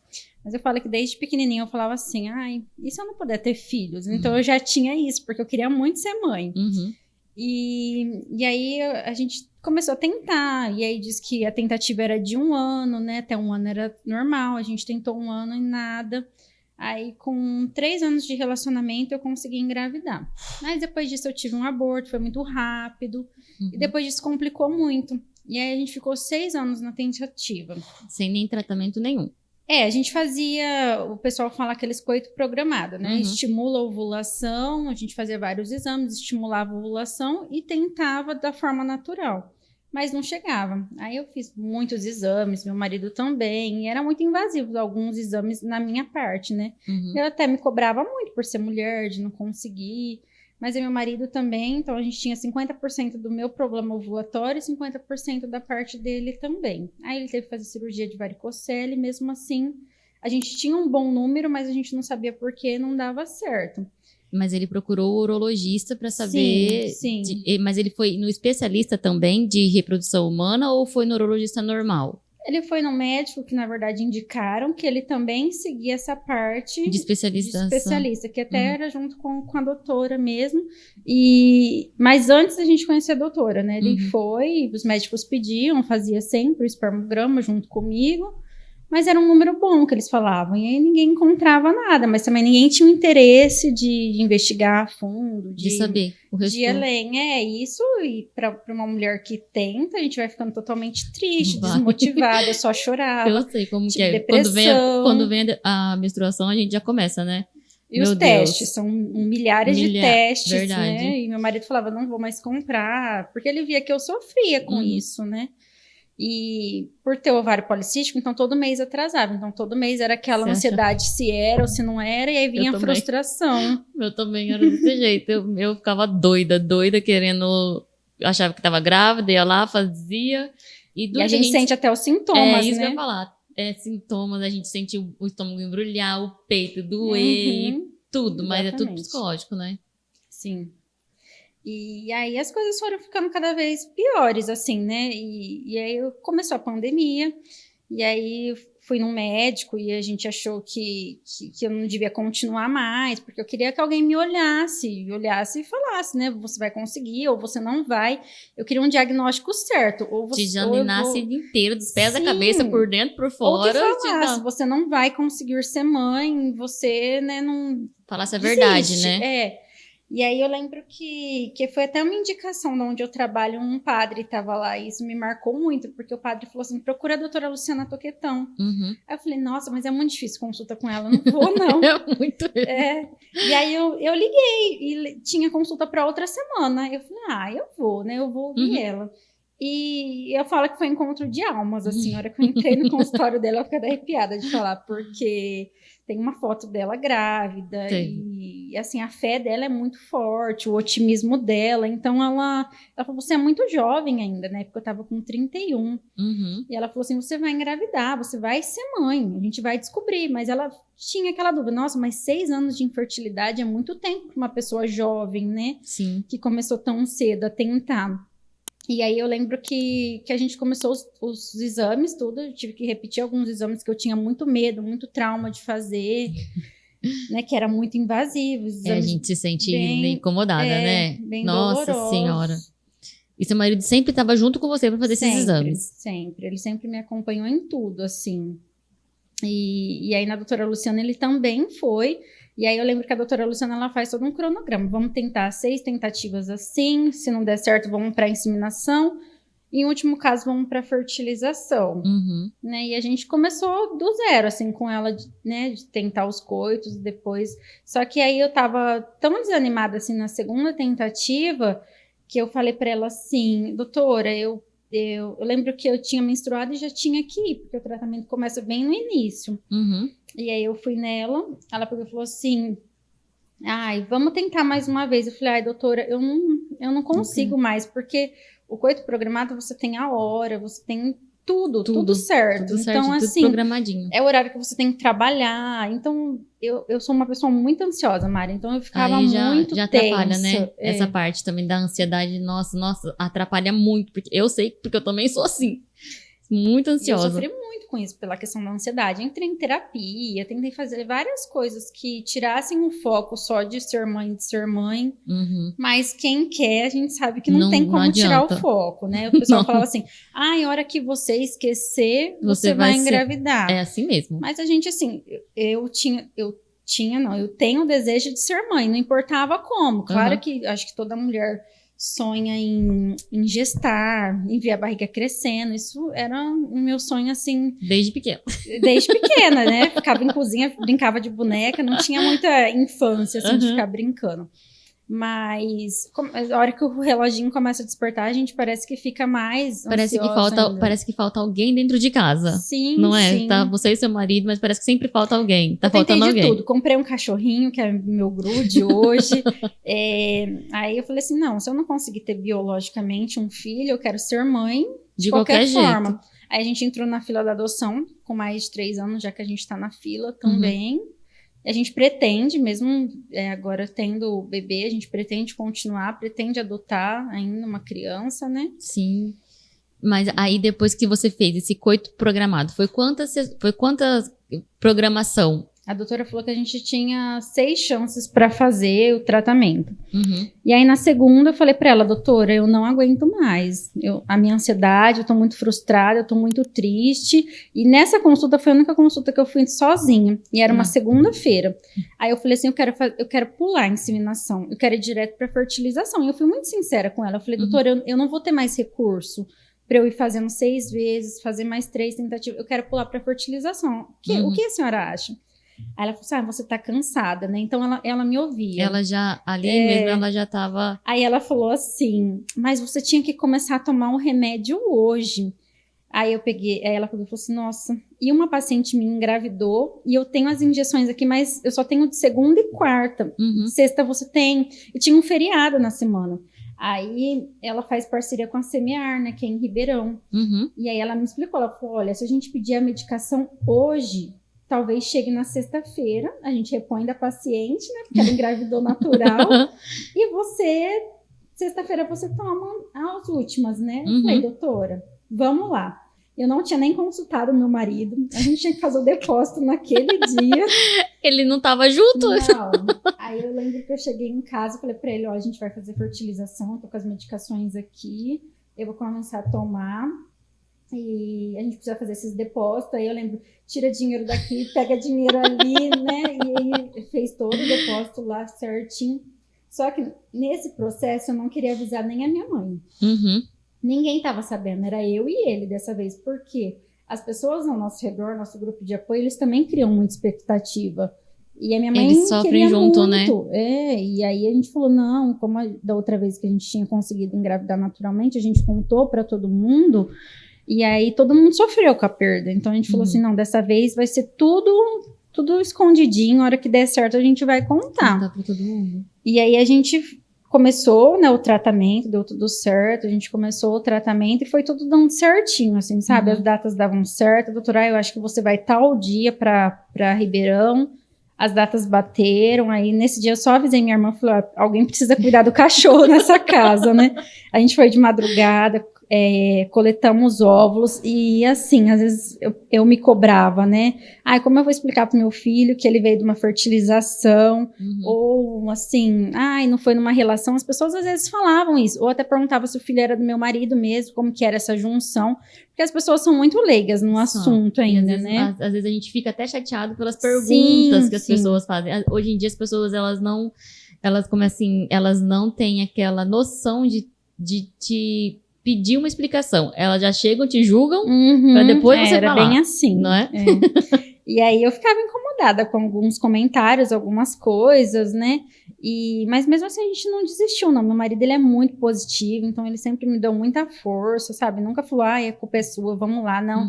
Mas eu falo que desde pequenininha eu falava assim, ai, e se eu não puder ter filhos? Então, eu já tinha isso, porque eu queria muito ser mãe. Uhum. E aí, a gente começou a tentar. E aí, diz que a tentativa era de 1 ano, né? Até 1 ano era normal, a gente tentou 1 ano e nada. Aí, com 3 anos de relacionamento, eu consegui engravidar. Mas depois disso, eu tive um aborto, foi muito rápido. Uhum. E depois disso, complicou muito. E aí, a gente ficou 6 anos na tentativa. Sem nem tratamento nenhum. A gente fazia, o pessoal fala aqueles coito programado, né? Uhum. Estimula a ovulação, a gente fazia vários exames, estimulava a ovulação e tentava da forma natural. Mas não chegava. Aí eu fiz muitos exames, meu marido também, e era muito invasivo alguns exames na minha parte, né? Uhum. Eu até me cobrava muito por ser mulher, de não conseguir, mas é meu marido também, então a gente tinha 50% do meu problema ovulatório e 50% da parte dele também. Aí ele teve que fazer cirurgia de varicocele, e mesmo assim a gente tinha um bom número, mas a gente não sabia por que não dava certo. Mas ele procurou o urologista para saber. Sim. Mas ele foi no especialista também de reprodução humana ou foi no urologista normal? Ele foi no médico que, na verdade, indicaram que ele também seguia essa parte De especialista, que até era junto com a doutora mesmo. Mas antes da gente conhecer a doutora, né? Ele foi, os médicos pediam, fazia sempre o espermograma junto comigo. Mas era um número bom que eles falavam, e aí ninguém encontrava nada, mas também ninguém tinha o interesse de investigar a fundo, de saber o de ir além. Isso, e para uma mulher que tenta, a gente vai ficando totalmente triste, desmotivada, só chorava. Eu sei como que é. Depressão. Quando vem a menstruação, a gente já começa, né? E os testes, são milhares de testes, verdade. Né? E meu marido falava, não vou mais comprar, porque ele via que eu sofria com isso, né? E por ter ovário policístico, então todo mês atrasava. Então todo mês era aquela ansiedade se era ou se não era, e aí vinha a frustração. Eu também era desse jeito. Eu ficava doida, querendo... Achava que estava grávida, ia lá, fazia. E a gente sente até os sintomas, isso né? que eu ia falar. Sintomas, a gente sente o estômago embrulhar, o peito doer, tudo. Mas é tudo psicológico, né? Sim. E aí as coisas foram ficando cada vez piores, assim, né? E aí começou a pandemia, e aí fui num médico e a gente achou que eu não devia continuar mais, porque eu queria que alguém me olhasse e falasse, né? Você vai conseguir ou você não vai. Eu queria um diagnóstico certo. Ou você, te examinasse inteiro, dos pés à cabeça, por dentro, por fora. Ou que falasse, você não vai conseguir ser mãe, você, né, não... Falasse a verdade, né? E aí eu lembro que foi até uma indicação de onde eu trabalho, um padre estava lá, e isso me marcou muito, porque o padre falou assim, procura a doutora Luciana Toquetão. Aí eu falei, nossa, mas é muito difícil consulta com ela, não vou não. É muito. E aí eu liguei, e tinha consulta para outra semana, eu falei, eu vou, né, eu vou ouvir ela. E eu falo que foi um encontro de almas, assim, na hora que eu entrei no consultório dela, eu fiquei arrepiada de falar, porque tem uma foto dela grávida, e assim, a fé dela é muito forte, o otimismo dela, então ela falou, você é muito jovem ainda, né, porque eu tava com 31, e ela falou assim, você vai engravidar, você vai ser mãe, a gente vai descobrir, mas ela tinha aquela dúvida, nossa, mas 6 anos de infertilidade é muito tempo para uma pessoa jovem, né, Sim. Que começou tão cedo a tentar. E aí eu lembro que a gente começou os exames, tudo. Eu tive que repetir alguns exames que eu tinha muito medo, muito trauma de fazer, né? Que era muito invasivo. A gente se sente bem incomodada, né? Bem Nossa doloroso. Senhora. E seu marido sempre estava junto com você para fazer esses exames? Sempre. Ele sempre me acompanhou em tudo, assim. E aí na doutora Luciana ele também foi. E aí eu lembro que a doutora Luciana, ela faz todo um cronograma. Vamos tentar 6 tentativas assim, se não der certo, vamos para a inseminação. Em último caso, vamos para a fertilização. Né? E a gente começou do zero, assim, com ela, né, de tentar os coitos depois. Só que aí eu tava tão desanimada, assim, na segunda tentativa, que eu falei para ela assim, doutora, eu lembro que eu tinha menstruado e já tinha que ir, porque o tratamento começa bem no início. E aí eu fui nela, ela falou assim, vamos tentar mais uma vez. Eu falei, doutora, eu eu não consigo mais, porque o coito programado você tem a hora, você tem tudo certo. Tudo então, tudo assim, programadinho. é o horário que você tem que trabalhar. Então, eu sou uma pessoa muito ansiosa, Mari. Então, eu ficava Aí muito já tensa. atrapalha, né? Essa parte também da ansiedade, nossa, atrapalha muito. Porque eu sei, porque eu também sou assim. Muito E eu ansiosa. sofri muito com isso, pela questão da ansiedade. Entrei em terapia, tentei fazer várias coisas que tirassem o foco só de ser mãe. Uhum. Mas quem quer, a gente sabe que não tem Não como tirar o adianta. foco, né? O pessoal Não. falava assim, a hora que você esquecer, você vai vai ser- engravidar. É assim mesmo. Mas a gente, assim, eu tenho o desejo de ser mãe, não importava como. Claro Uhum. que acho que toda mulher sonha em gestar, em ver a barriga crescendo. Isso era o meu sonho, assim, Desde pequeno. desde pequena, né? Ficava em cozinha, brincava de boneca, não tinha muita infância, assim, de Uhum. ficar brincando. Mas a hora que o reloginho começa a despertar, a gente parece que fica mais ansiosa ainda. Parece que falta alguém dentro de casa. Sim, Não é? sim. Tá você e seu marido, mas parece que sempre falta alguém. Tá Eu tentei faltando de alguém. tudo. Comprei um cachorrinho, que é meu grude hoje. Aí eu falei assim, não, se eu não conseguir ter biologicamente um filho, eu quero ser mãe de qualquer forma. jeito. Aí a gente entrou na fila da adoção, com mais de 3 anos, já que a gente tá na fila também. A gente pretende, mesmo agora tendo o bebê, a gente pretende continuar, pretende adotar ainda uma criança, né? Sim. Mas aí depois que você fez esse coito programado, foi quantas programação? A doutora falou que a gente tinha 6 chances para fazer o tratamento. Uhum. E aí, na segunda, eu falei para ela, doutora, eu não aguento mais. A minha ansiedade, eu tô muito frustrada, eu tô muito triste. E nessa consulta, foi a única consulta que eu fui sozinha. E era uma segunda-feira. Aí eu falei assim, eu quero pular a inseminação. Eu quero ir direto pra fertilização. E eu fui muito sincera com ela. Eu falei, doutora, eu não vou ter mais recurso para eu ir fazendo 6 vezes, fazer mais 3 tentativas. Eu quero pular pra fertilização. O que a senhora acha? Aí ela falou assim, você tá cansada, né? Então ela me ouvia. Ela já, ali mesmo, ela já tava... Aí ela falou assim, mas você tinha que começar a tomar um remédio hoje. Aí ela falou assim, nossa, e uma paciente me engravidou e eu tenho as injeções aqui, mas eu só tenho de segunda e quarta. Sexta você tem. E tinha um feriado na semana. Aí ela faz parceria com a Semear, né, que é em Ribeirão. E aí ela me explicou, ela falou, olha, se a gente pedir a medicação hoje, talvez chegue na sexta-feira, a gente repõe da paciente, né? Porque ela engravidou natural. E sexta-feira você toma as últimas, né? Eu falei, doutora, vamos lá. Eu não tinha nem consultado o meu marido. A gente tinha que fazer o depósito naquele dia. Ele não tava junto? Não. Aí eu lembro que eu cheguei em casa e falei pra ele, ó, a gente vai fazer fertilização, eu tô com as medicações aqui, eu vou começar a tomar. E a gente precisa fazer esses depósitos. Aí eu lembro, tira dinheiro daqui, pega dinheiro ali, né? E aí fez todo o depósito lá certinho. Só que nesse processo eu não queria avisar nem a minha mãe. Ninguém estava sabendo, era eu e ele dessa vez. Porque as pessoas ao nosso redor, nosso grupo de apoio, eles também criam muita expectativa. E a minha mãe eles sofrem queria junto, muito. né? E aí a gente falou, não, como da outra vez que a gente tinha conseguido engravidar naturalmente, a gente contou para todo mundo. E aí todo mundo sofreu com a perda. Então a gente falou assim, não, dessa vez vai ser tudo escondidinho. A hora que der certo a gente vai contar. Contar pra todo mundo. E aí a gente começou, né, o tratamento, deu tudo certo. A gente começou o tratamento e foi tudo dando certinho, assim, sabe? As datas davam certo. Doutora, eu acho que você vai tal dia para Ribeirão. As datas bateram. Aí nesse dia eu só avisei minha irmã, falou, alguém precisa cuidar do cachorro nessa casa, né? A gente foi de madrugada, coletamos óvulos e assim, às vezes eu me cobrava, né? Como eu vou explicar pro meu filho que ele veio de uma fertilização ou assim, não foi numa relação. As pessoas às vezes falavam isso, ou até perguntavam se o filho era do meu marido mesmo, como que era essa junção, porque as pessoas são muito leigas no assunto ainda, né? Às vezes a gente fica até chateado pelas perguntas que as pessoas fazem. Hoje em dia as pessoas, elas não têm aquela noção de te pedir uma explicação. Elas já chegam, te julgam, pra depois você era falar. Bem assim. Não é? E aí eu ficava incomodada com alguns comentários, algumas coisas, né? Mas mesmo assim a gente não desistiu, não. Meu marido, ele é muito positivo, então ele sempre me deu muita força, sabe? Nunca falou, a culpa é sua, vamos lá, não.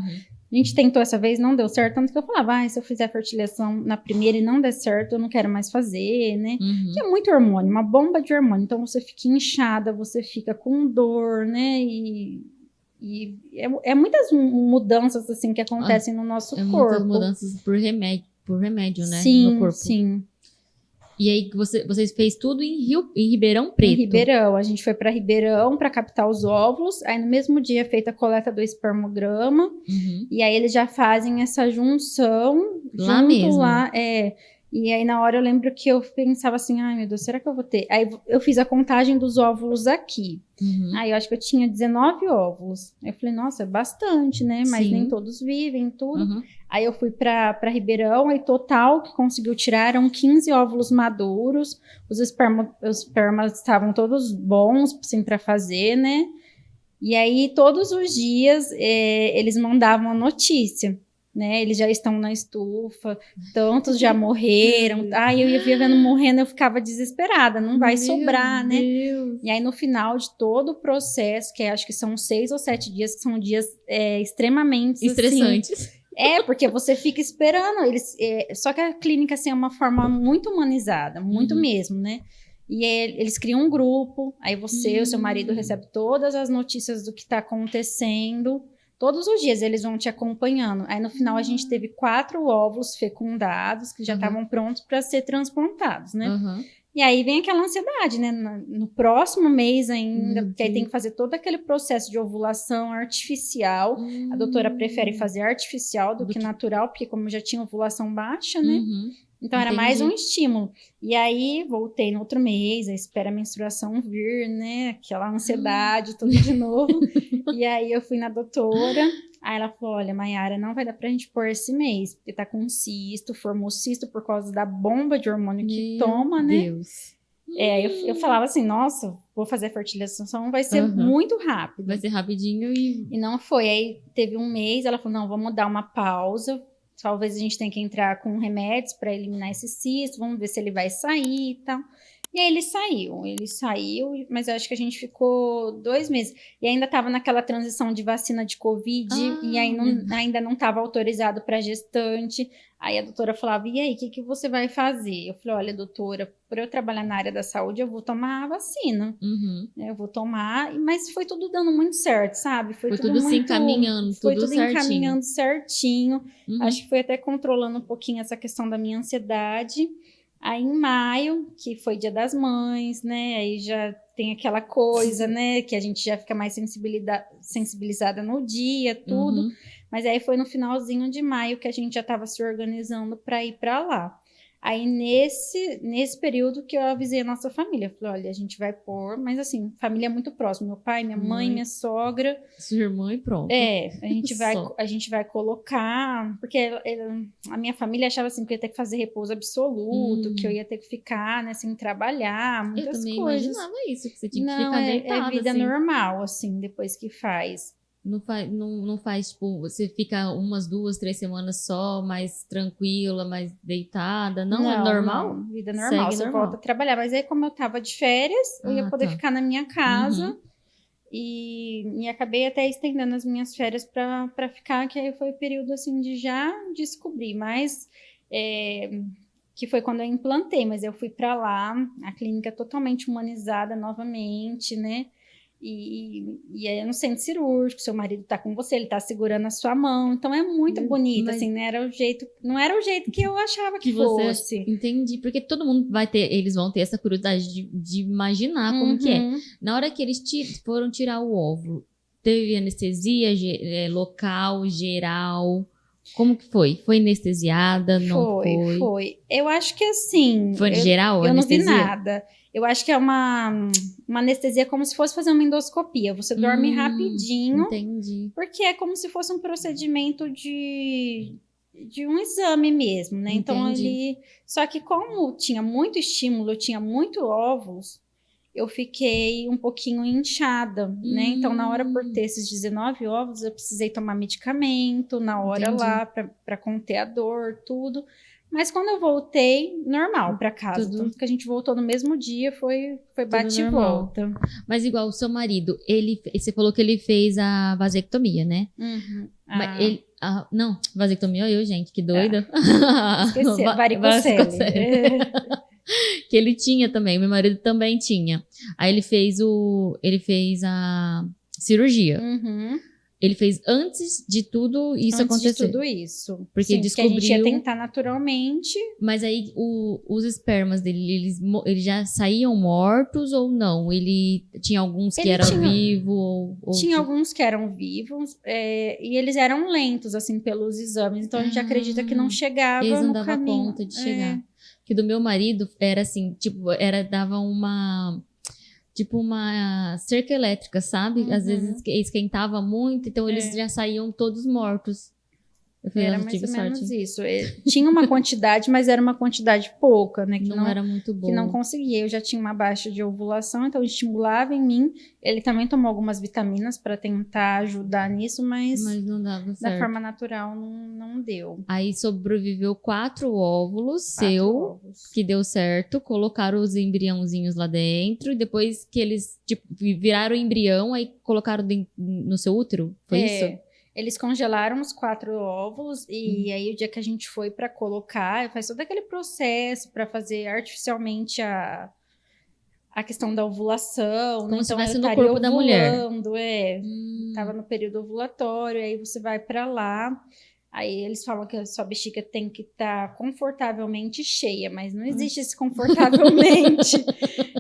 A gente tentou essa vez, não deu certo, tanto que eu falava, se eu fizer fertilização na primeira e não der certo, eu não quero mais fazer, né? Que é muito hormônio, uma bomba de hormônio. Então, você fica inchada, você fica com dor, né? E é muitas mudanças, assim, que acontecem no nosso corpo. Muitas mudanças por remédio, né? Sim, no corpo. Sim. E aí, vocês fez tudo em Ribeirão Preto? Em Ribeirão. A gente foi para Ribeirão para captar os óvulos. Aí, no mesmo dia, é feita a coleta do espermograma. E aí, eles já fazem essa junção. Lá mesmo? Lá, E aí, na hora, eu lembro que eu pensava assim, ai, meu Deus, será que eu vou ter? Aí, eu fiz a contagem dos óvulos aqui. Aí, eu acho que eu tinha 19 óvulos. Aí, eu falei, nossa, é bastante, né? Mas nem todos vivem, tudo. Aí, eu fui para Ribeirão. Aí, total, que conseguiu tirar eram 15 óvulos maduros. Os espermas estavam todos bons, assim, para fazer, né? E aí, todos os dias, eles mandavam a notícia. Né, eles já estão na estufa, tantos já morreram. Eu ia vendo morrendo, eu ficava desesperada, não vai sobrar, né? Deus. E aí, no final de todo o processo, que acho que são 6 ou 7 dias, que são dias extremamente estressantes. Assim, porque você fica esperando. Só que a clínica assim, é uma forma muito humanizada, muito mesmo, né? E eles criam um grupo, aí você e o seu marido recebem todas as notícias do que está acontecendo. Todos os dias eles vão te acompanhando. Aí no final a gente teve 4 óvulos fecundados que já estavam prontos para ser transplantados, né? E aí vem aquela ansiedade, né? No próximo mês ainda, porque aí tem que fazer todo aquele processo de ovulação artificial. A doutora prefere fazer artificial do que natural, porque como já tinha ovulação baixa, né? Então, era mais um estímulo. E aí, voltei no outro mês, aí espera a menstruação vir, né? Aquela ansiedade, tudo de novo. E aí, eu fui na doutora. Aí, ela falou, olha, Mayara, não vai dar pra gente pôr esse mês. Porque tá com cisto, formou cisto por causa da bomba de hormônio que toma, né? Deus. Eu falava assim, nossa, vou fazer fertilização, vai ser muito rápido. Vai ser rapidinho E não foi. Aí, teve um mês, ela falou, não, vamos dar uma pausa. Talvez a gente tenha que entrar com remédios para eliminar esse cisto, vamos ver se ele vai sair e tal. E aí ele saiu, mas eu acho que a gente ficou 2 meses. E ainda estava naquela transição de vacina de Covid, e aí ainda não estava autorizado para gestante. Aí a doutora falava, e aí, o que você vai fazer? Eu falei, olha, doutora, por eu trabalhar na área da saúde, eu vou tomar a vacina. Eu vou tomar, mas foi tudo dando muito certo, sabe? Foi tudo se encaminhando, foi tudo tudo certinho. encaminhando certinho. Acho que foi até controlando um pouquinho essa questão da minha ansiedade. Aí, em maio, que foi Dia das Mães, né? Aí já tem aquela coisa, né? Que a gente já fica mais sensibilizada no dia, tudo. Mas aí foi no finalzinho de maio que a gente já estava se organizando para ir para lá. Aí, nesse período que eu avisei a nossa família. Falei, olha, a gente vai pôr, mas assim, família muito próxima. Meu pai, minha mãe, minha sogra. Sua irmã e pronto. A gente vai colocar... Porque a minha família achava assim que eu ia ter que fazer repouso absoluto, que eu ia ter que ficar, né, sem trabalhar, muitas coisas. Eu também imaginava isso, que você tinha que ficar deitada, é vida assim. normal, assim, depois que faz. Não faz, tipo, você fica umas 2, 3 semanas só, mais tranquila, mais deitada. Não, é normal? Não, vida normal, você volta a trabalhar. Mas aí, como eu tava de férias, eu ia poder ficar na minha casa. E acabei até estendendo as minhas férias para ficar, que aí foi o período, assim, de já descobrir. Mas, que foi quando eu implantei, mas eu fui para lá, a clínica totalmente humanizada novamente, né? E é no centro cirúrgico, seu marido tá com você, ele tá segurando a sua mão, então é muito bonito, assim, né? Não era o jeito que eu achava que fosse. Entendi, porque todo mundo eles vão ter essa curiosidade de imaginar como que é. Na hora que eles foram tirar o óvulo, teve anestesia local, geral? Como que foi? Foi anestesiada? Não foi? Foi. Eu acho que assim... Foi geral a anestesia? Eu não vi nada. Eu acho que é uma anestesia como se fosse fazer uma endoscopia. Você dorme rapidinho. Entendi. Porque é como se fosse um procedimento de um exame mesmo, né? Então, só que como tinha muito estímulo, eu tinha muito óvulos, eu fiquei um pouquinho inchada, né? Então, na hora, por ter esses 19 óvulos, eu precisei tomar medicamento na hora lá para conter a dor, tudo. Mas quando eu voltei, normal pra casa. Tudo- Tanto que a gente voltou no mesmo dia, foi bate e normal. volta. Mas igual o seu marido, você falou que ele fez a vasectomia, né? Uhum. Mas ele, não, vasectomia, olha eu, gente, que doida. Esqueci, Va- varicocele. varicocele. Que ele tinha também, meu marido também tinha. Aí ele fez a cirurgia. Uhum. Ele fez antes de tudo isso Antes acontecer. de tudo isso. Porque Sim, descobriu. que a gente ia tentar naturalmente. Mas aí os espermas dele, eles já saíam mortos ou não? Ele tinha alguns que Ele eram tinha- vivos ou Tinha alguns que eram vivos, e eles eram lentos, assim, pelos exames. Então, a gente acredita que não chegava eles não no davam caminho. conta de chegar. Que do meu marido era assim, tipo, dava uma cerca elétrica, sabe? Às Uhum. vezes esquentava muito, então eles já saíam todos mortos. Eu falei, Era eu mais tive ou menos sorte. isso. Tinha uma quantidade, mas era uma quantidade pouca, né? Que Não era muito bom. que não conseguia. Eu já tinha uma baixa de ovulação, então estimulava em mim. Ele também tomou algumas vitaminas para tentar ajudar nisso, mas Mas não dava da certo. forma natural não deu. Aí sobreviveu 4 óvulos 4 seu, ovos. que deu certo. Colocaram os embriãozinhos lá dentro. E depois que eles viraram embrião, aí colocaram no seu útero? Foi isso? Eles congelaram os 4 óvulos e aí o dia que a gente foi para colocar, faz todo aquele processo para fazer artificialmente a questão da ovulação, Como né? se Então estivesse eu no estaria corpo da mulher. ovulando, tava no período ovulatório, aí você vai para lá, aí eles falam que a sua bexiga tem que estar confortavelmente cheia, mas não existe esse confortavelmente.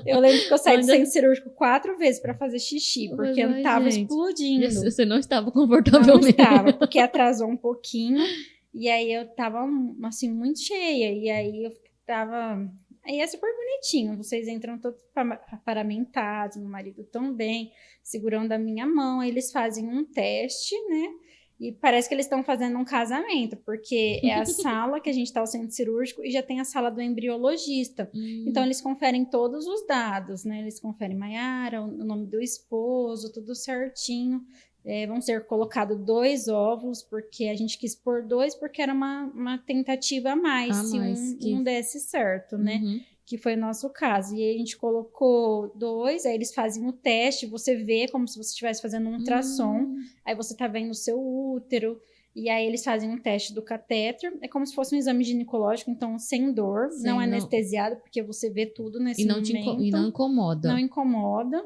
Eu lembro que eu saí do centro cirúrgico 4 vezes para fazer xixi, porque eu tava explodindo. Você não estava Não confortavelmente. estava, porque atrasou um pouquinho, e aí eu tava, assim, muito cheia, e aí eu tava... Aí é super bonitinho, vocês entram todos paramentados, meu marido também, segurando a minha mão, aí eles fazem um teste, né? E parece que eles estão fazendo um casamento, porque é a sala que a gente tá, o centro cirúrgico, e já tem a sala do embriologista. Então, eles conferem todos os dados, né? Eles conferem Maiara, o nome do esposo, tudo certinho. Vão ser colocados 2 óvulos, porque a gente quis pôr 2, porque era uma tentativa a mais, se não desse certo, né? Que foi o nosso caso. E aí a gente colocou 2, aí eles fazem o teste, você vê como se você estivesse fazendo um ultrassom, aí você tá vendo o seu útero, e aí eles fazem um teste do catéter, é como se fosse um exame ginecológico, então sem dor, não é anestesiado, porque você vê tudo nesse momento. E não incomoda. Não incomoda.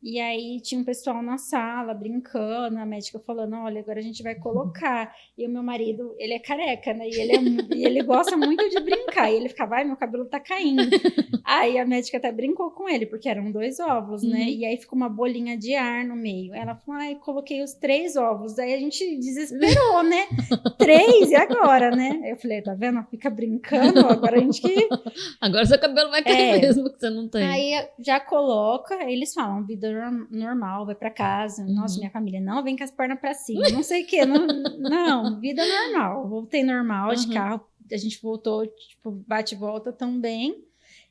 E aí tinha um pessoal na sala brincando, a médica falando, olha, agora a gente vai colocar. E o meu marido, ele é careca, né? E ele gosta muito de brincar. E ele ficava, ai, meu cabelo tá caindo. Aí a médica até brincou com ele, porque eram 2 óvulos, né? E aí ficou uma bolinha de ar no meio. Ela falou, ai, coloquei os 3 óvulos. Aí a gente desesperou, né? 3, e agora, né? Eu falei, tá vendo? Fica brincando, agora a gente que... Agora seu cabelo vai cair mesmo, que você não tem. Aí já coloca, aí eles falam, vida normal, vai pra casa. Nossa, minha família, não, vem com as pernas pra cima, não sei o quê. Não, vida normal. Voltei normal de carro, a gente voltou, tipo, bate e volta também.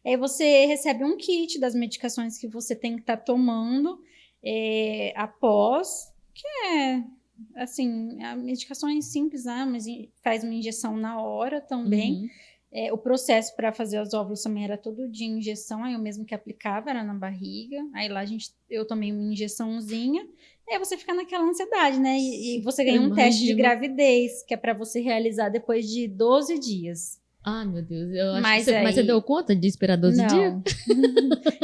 Aí você recebe um kit das medicações que você tem que estar tomando após, que assim, medicações simples, mas faz uma injeção na hora também. O processo para fazer os óvulos também era todo de injeção, aí eu mesmo que aplicava, era na barriga. Aí lá eu tomei uma injeçãozinha, aí você fica naquela ansiedade, né? E você ganha um teste de gravidez, que é para você realizar depois de 12 dias. Ah, meu Deus, eu acho mas você deu conta de esperar 12 dias? Não.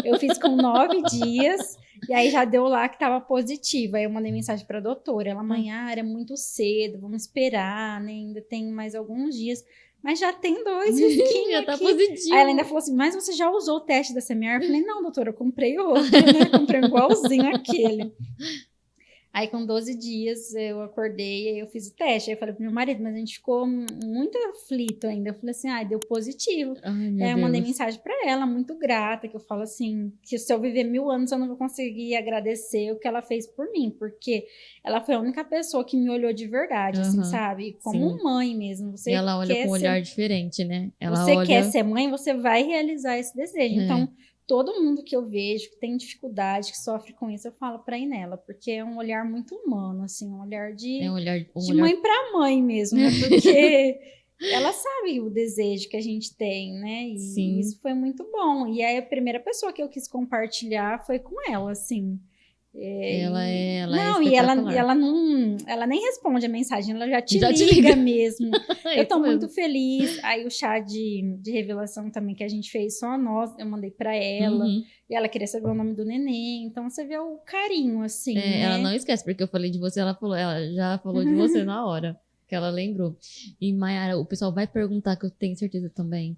Eu fiz com 9 dias, e aí já deu lá que tava positiva. Aí eu mandei mensagem pra doutora, ela, amanhã era muito cedo, vamos esperar, né? Ainda tem mais alguns dias. Mas já tem 2 risquinhos já tá aqui. positivo. Aí ela ainda falou assim, mas você já usou o teste da CMR? Eu falei, não, doutora, eu comprei outro, né? Comprei igualzinho aquele. Aí com 12 dias eu acordei e eu fiz o teste. Aí eu falei pro meu marido, mas a gente ficou muito aflito ainda. Eu falei assim, deu positivo. Aí eu mandei mensagem pra ela, muito grata, que eu falo assim, que se eu viver 1000 anos eu não vou conseguir agradecer o que ela fez por mim, porque ela foi a única pessoa que me olhou de verdade, assim, sabe? Como mãe mesmo. Você e ela olha com um olhar diferente, né? Quer ser mãe, você vai realizar esse desejo. Então, todo mundo que eu vejo que tem dificuldade, que sofre com isso, eu falo pra ir nela, porque é um olhar muito humano, assim, um olhar de mãe pra mãe mesmo, né? Porque ela sabe o desejo que a gente tem, né? E Sim. isso foi muito bom. E aí a primeira pessoa que eu quis compartilhar foi com ela, assim. Ela é Não, espetacular. ela nem responde a mensagem, ela já te Já te liga liga. mesmo. É Eu tô isso muito mesmo. feliz. Aí o chá de revelação também que a gente fez só nós, eu mandei pra ela. Uhum. E ela queria saber o nome do neném. Então você vê o carinho, assim, É, né? ela não esquece, porque eu falei de você, ela já falou de você na hora que ela lembrou. E, Mayara, o pessoal vai perguntar, que eu tenho certeza também,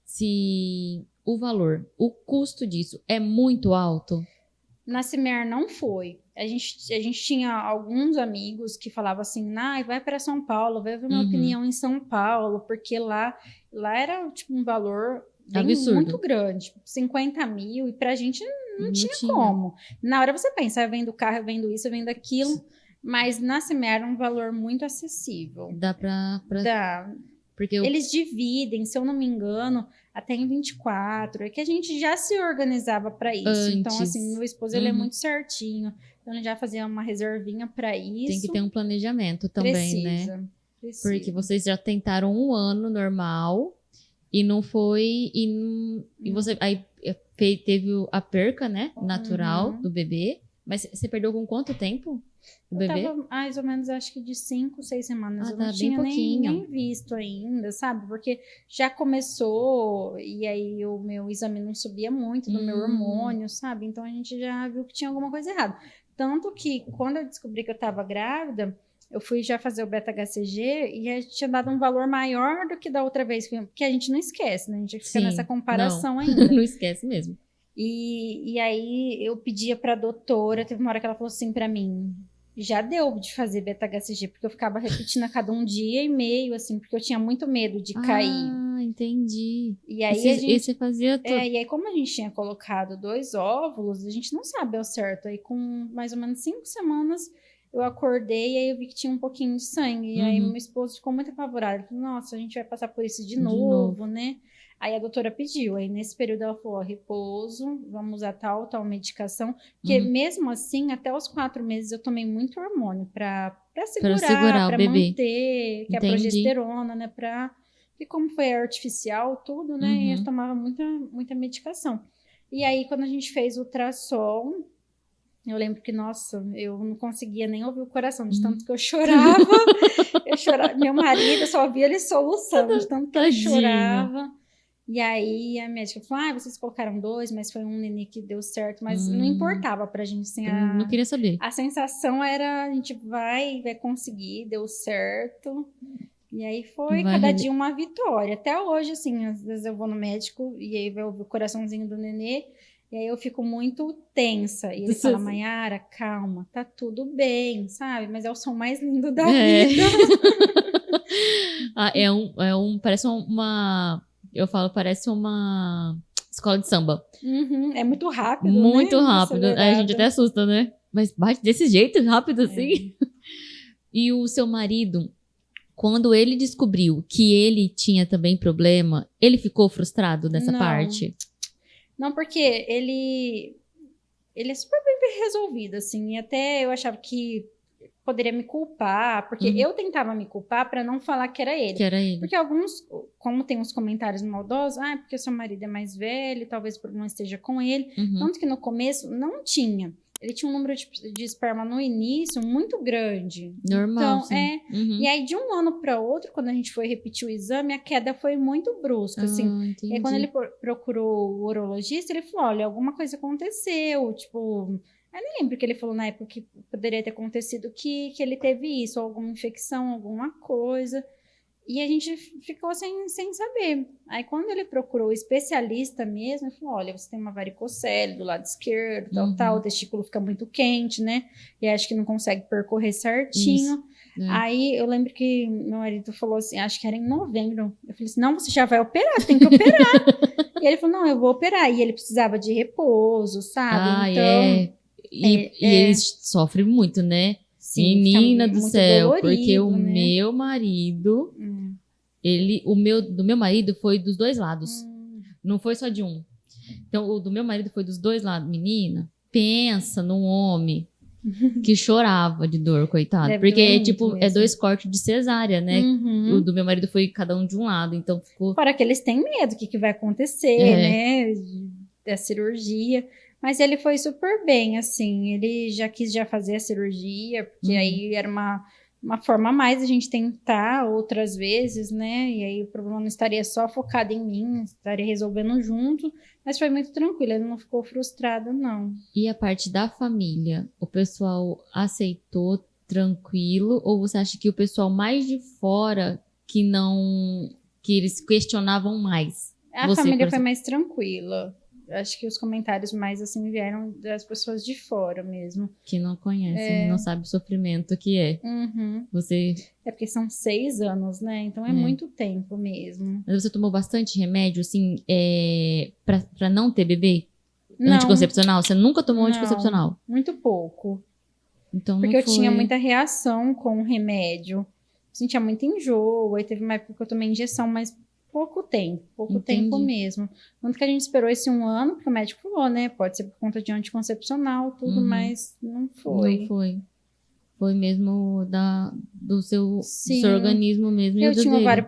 se o valor, o custo disso é muito alto. Na Cimer não foi. A gente tinha alguns amigos que falavam assim, vai para São Paulo, vai ver minha Uhum. opinião em São Paulo, porque lá era tipo um valor bem Absurdo. muito grande, tipo, 50 mil, e pra gente não tinha tinha. como. Na hora você pensa, eu vendo carro, eu vendo isso, eu vendo aquilo, mas na Cimer era um valor muito acessível. Dá pra... Dá. Porque Eles dividem, se eu não me engano, até em 24. É que a gente já se organizava para isso. Então, Antes. assim, meu esposo ele é Uhum. muito certinho. Então, ele já fazia uma reservinha para isso. Tem que ter um planejamento também, né? Precisa. Porque vocês já tentaram um ano normal e não foi... E você aí teve a perca, né? Natural Uhum. do bebê. Mas você perdeu com quanto tempo o Eu bebê? tava mais ou menos, acho que de 5, 6 semanas. Eu tá não bem tinha pouquinho. nem visto ainda, sabe? Porque já começou e aí o meu exame não subia muito do meu hormônio, sabe? Então a gente já viu que tinha alguma coisa errada. Tanto que quando eu descobri que eu tava grávida, eu fui já fazer o beta-HCG e a gente tinha dado um valor maior do que da outra vez, porque a gente não esquece, né? A gente fica nessa comparação ainda. Não esquece mesmo. E aí eu pedia pra doutora, teve uma hora que ela falou assim pra mim, já deu de fazer beta-HCG, porque eu ficava repetindo a cada um dia e meio, assim, porque eu tinha muito medo de cair. Ah, entendi. E aí E você fazia tudo. e aí como a gente tinha colocado 2 óvulos, a gente não sabe ao certo. Aí com mais ou menos 5 semanas eu acordei e aí eu vi que tinha um pouquinho de sangue. E aí meu esposo ficou muito apavorado. Ele falou, nossa, a gente vai passar por isso de novo, né? Aí a doutora pediu, aí nesse período ela falou, repouso, vamos usar tal medicação, porque mesmo assim, até os 4 meses eu tomei muito hormônio para segurar, para manter, que é a progesterona, né, porque como foi artificial tudo, né, e eu tomava muita medicação. E aí quando a gente fez o ultrassom, eu lembro que, nossa, eu não conseguia nem ouvir o coração, de tanto que eu chorava. Meu marido só via ele soluçando, de tanto que eu chorava. E aí a médica falou, vocês colocaram 2, mas foi um nenê que deu certo, mas não importava pra gente, assim, não queria saber. A sensação era, a gente vai conseguir, deu certo. E aí foi cada dia uma vitória. Até hoje, assim, às vezes eu vou no médico e aí vai ouvir o coraçãozinho do nenê, e aí eu fico muito tensa. E ele fala, Mayara, calma, tá tudo bem, sabe? Mas é o som mais lindo da vida. Parece uma... Eu falo, parece uma escola de samba. É muito rápido, muito né? Rápido. A gente até assusta, né? Mas bate desse jeito, rápido assim. E o seu marido, quando ele descobriu que ele tinha também problema, ele ficou frustrado nessa parte? Não, porque ele é super bem resolvido, assim. E até eu achava que poderia me culpar, porque eu tentava me culpar para não falar que era ele. Porque alguns, como tem uns comentários maldosos, porque o seu marido é mais velho, talvez o problema esteja com ele. Tanto que no começo não tinha. Ele tinha um número de esperma no início muito grande. Normal, então, E aí, de um ano para outro, quando a gente foi repetir o exame, a queda foi muito brusca, assim. E aí, quando ele procurou o urologista, ele falou, olha, alguma coisa aconteceu, tipo... Eu nem lembro que ele falou na época que poderia ter acontecido que ele teve isso, alguma infecção, alguma coisa. E a gente ficou sem saber. Aí, quando ele procurou o especialista mesmo, ele falou, olha, você tem uma varicocele do lado esquerdo, tal, o testículo fica muito quente, né? E acho que não consegue percorrer certinho. Aí, eu lembro que meu marido falou assim, acho que era em novembro. Eu falei assim, não, você já vai operar, tem que operar. E ele falou, não, eu vou operar. E ele precisava de repouso, sabe? E eles sofrem muito, né? Sim, menina do céu, porque o meu marido, do meu marido foi dos 2 lados. Não foi só de um. Então, o do meu marido foi dos 2 lados. Menina, pensa num homem que chorava de dor, coitado. Deve Porque, doer muito tipo, é mesmo. 2 cortes de cesárea, né? Uhum. O do meu marido foi cada um de um lado, então ficou... Fora que eles têm medo, o que vai acontecer, né? Da cirurgia. Mas ele foi super bem, assim. Ele já quis fazer a cirurgia, porque aí era uma forma a mais a gente tentar outras vezes, né? E aí o problema não estaria só focado em mim, estaria resolvendo junto. Mas foi muito tranquilo, ele não ficou frustrado, não. E a parte da família, o pessoal aceitou tranquilo? Ou você acha que o pessoal mais de fora que eles questionavam mais? A Você, família por foi exemplo, mais tranquila. Acho que os comentários mais, assim, vieram das pessoas de fora mesmo. que não conhecem, não sabe o sofrimento que é. Uhum. Você... É porque são 6 anos, né? Então é muito tempo mesmo. Mas você tomou bastante remédio, assim, pra não ter bebê? Não, Anticoncepcional? Você nunca tomou não, anticoncepcional? muito pouco. Então Porque não eu tinha foi... muita reação com o remédio. Sentia muito enjoo. Aí teve uma época que eu tomei injeção, mas pouco tempo Entendi. mesmo. Tanto que a gente esperou esse 1 ano, porque o médico falou, né? Pode ser por conta de anticoncepcional, tudo, mas não foi. Não foi. Foi mesmo do seu Sim. organismo mesmo. E o Eu tinha dele? ovário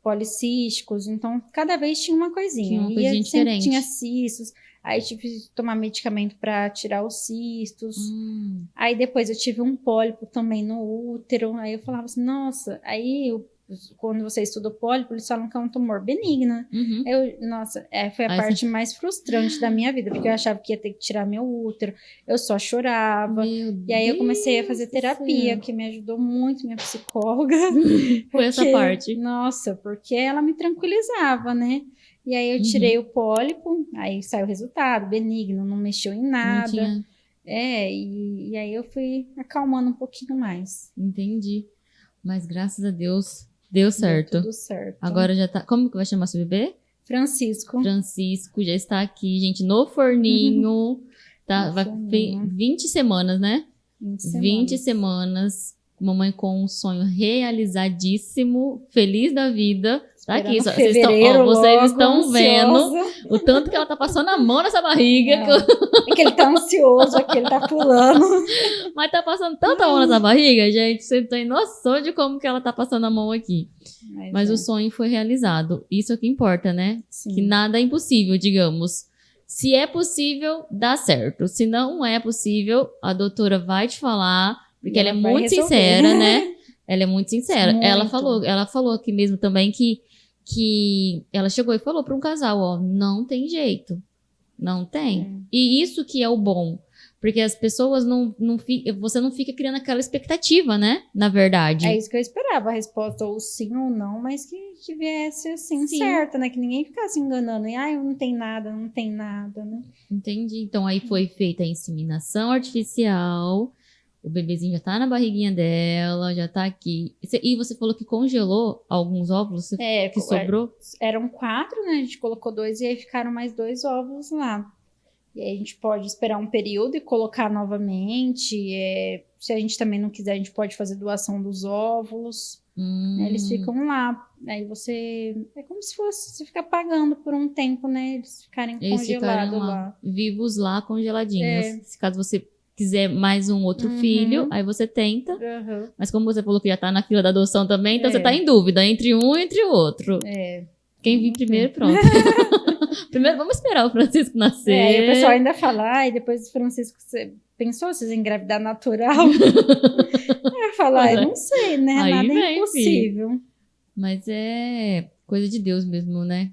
policísticos, então cada vez tinha uma coisinha. Tinha uma E coisinha sempre diferente. tinha cistos, aí tive que tomar medicamento para tirar os cistos. Aí depois eu tive um pólipo também no útero, aí eu falava assim, nossa, quando você estuda o pólipo, eles falam que é um tumor benigno. Uhum. Foi a Aí parte mais frustrante da minha vida, porque eu achava que ia ter que tirar meu útero, eu só chorava. E aí eu comecei a fazer terapia, que me ajudou muito, minha psicóloga. Foi essa parte. Nossa, porque ela me tranquilizava, né? E aí eu tirei o pólipo, aí saiu o resultado, benigno, não mexeu em Não nada. tinha... E aí eu fui acalmando um pouquinho mais. Entendi. Mas graças a Deus, deu certo. Deu tudo certo. Agora já tá... Como que vai chamar seu bebê? Francisco. Francisco já está aqui, gente, no forninho. Tá? No Vai forninho. 20 semanas, né? 20 semanas. semanas. Mamãe com um sonho realizadíssimo, feliz da vida. Tá aqui, vocês estão vendo o tanto que ela tá passando a mão nessa barriga. É que ele tá ansioso, aqui ele tá pulando. Mas tá passando tanta mão nessa barriga, gente. Você tem noção de como que ela tá passando a mão aqui. Mas o sonho foi realizado. Isso é o que importa, né? Sim. Que nada é impossível, digamos. Se é possível, dá certo. Se não é possível, a doutora vai te falar, porque ela é muito sincera, né? Ela é muito sincera. Muito. Ela falou aqui mesmo também que ela chegou e falou para um casal, ó, não tem jeito. Não tem. E isso que é o bom. Porque as pessoas você não fica criando aquela expectativa, né? Na verdade. É isso que eu esperava, a resposta ou sim ou não, mas que viesse assim, certa, né? Que ninguém ficasse enganando. E, não tem nada, não tem nada, né? Entendi. Então aí foi feita a inseminação artificial. O bebezinho já tá na barriguinha dela, já tá aqui. E você falou que congelou alguns óvulos que sobrou? Eram 4, né? A gente colocou 2 e aí ficaram mais 2 óvulos lá. E aí a gente pode esperar um período e colocar novamente. Se a gente também não quiser, a gente pode fazer doação dos óvulos. Eles ficam lá. Aí é como se fosse, você fica pagando por um tempo, né? Eles ficarem congelados lá. Vivos lá, congeladinhos. Se caso você quiser mais um outro filho, aí você tenta. Mas como você falou que já tá na fila da adoção também, então você tá em dúvida entre um e entre o outro. Quem vir primeiro, pronto. Primeiro vamos esperar o Francisco nascer. E o pessoal ainda fala, e depois o Francisco, você pensou vocês engravidar natural? Eu falo, eu não sei, né? Aí nada vem, é impossível. Filho. Mas é coisa de Deus mesmo, né?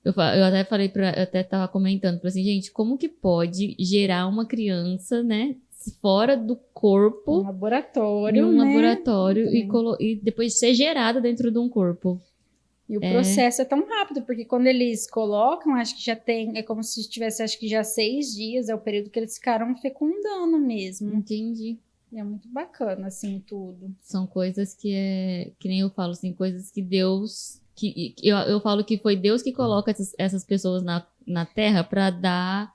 Eu até falei eu até tava comentando, assim, gente, como que pode gerar uma criança, né? Fora do corpo. Um laboratório, num laboratório e depois ser gerada dentro de um corpo. E o processo é tão rápido, porque quando eles colocam, acho que já tem, é como se tivesse, acho que já 6 dias, é o período que eles ficaram fecundando mesmo. Entendi. E é muito bacana, assim, tudo. São coisas que nem eu falo, assim, coisas que Deus, eu falo que foi Deus que coloca essas pessoas na Terra para dar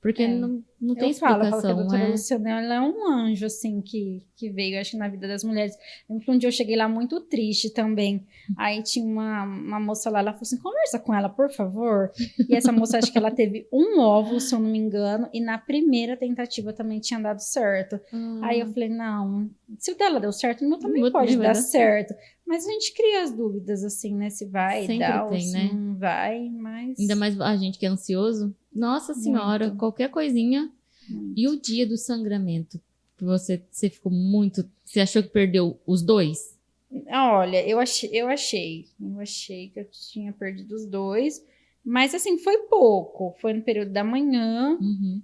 Porque não tem Eu falo que a explicação, doutora Luciana, ela é um anjo, assim, que veio, acho que na vida das mulheres. Lembro que um dia eu cheguei lá muito triste também. Aí tinha uma moça lá, ela falou assim, conversa com ela, por favor. E essa moça, acho que ela teve um óvulo, se eu não me engano, e na primeira tentativa também tinha dado certo. Aí eu falei, não, se o dela deu certo, o meu também pode dar certo. Mas a gente cria as dúvidas, assim, né, se vai Sempre dar tem, ou se né? não vai, mas... Ainda mais a gente que é ansioso. Nossa senhora, Muito. qualquer coisinha. E o dia do sangramento? Você ficou muito... Você achou que perdeu os 2? Olha, eu achei que eu tinha perdido os 2, mas assim, foi pouco, foi no período da manhã,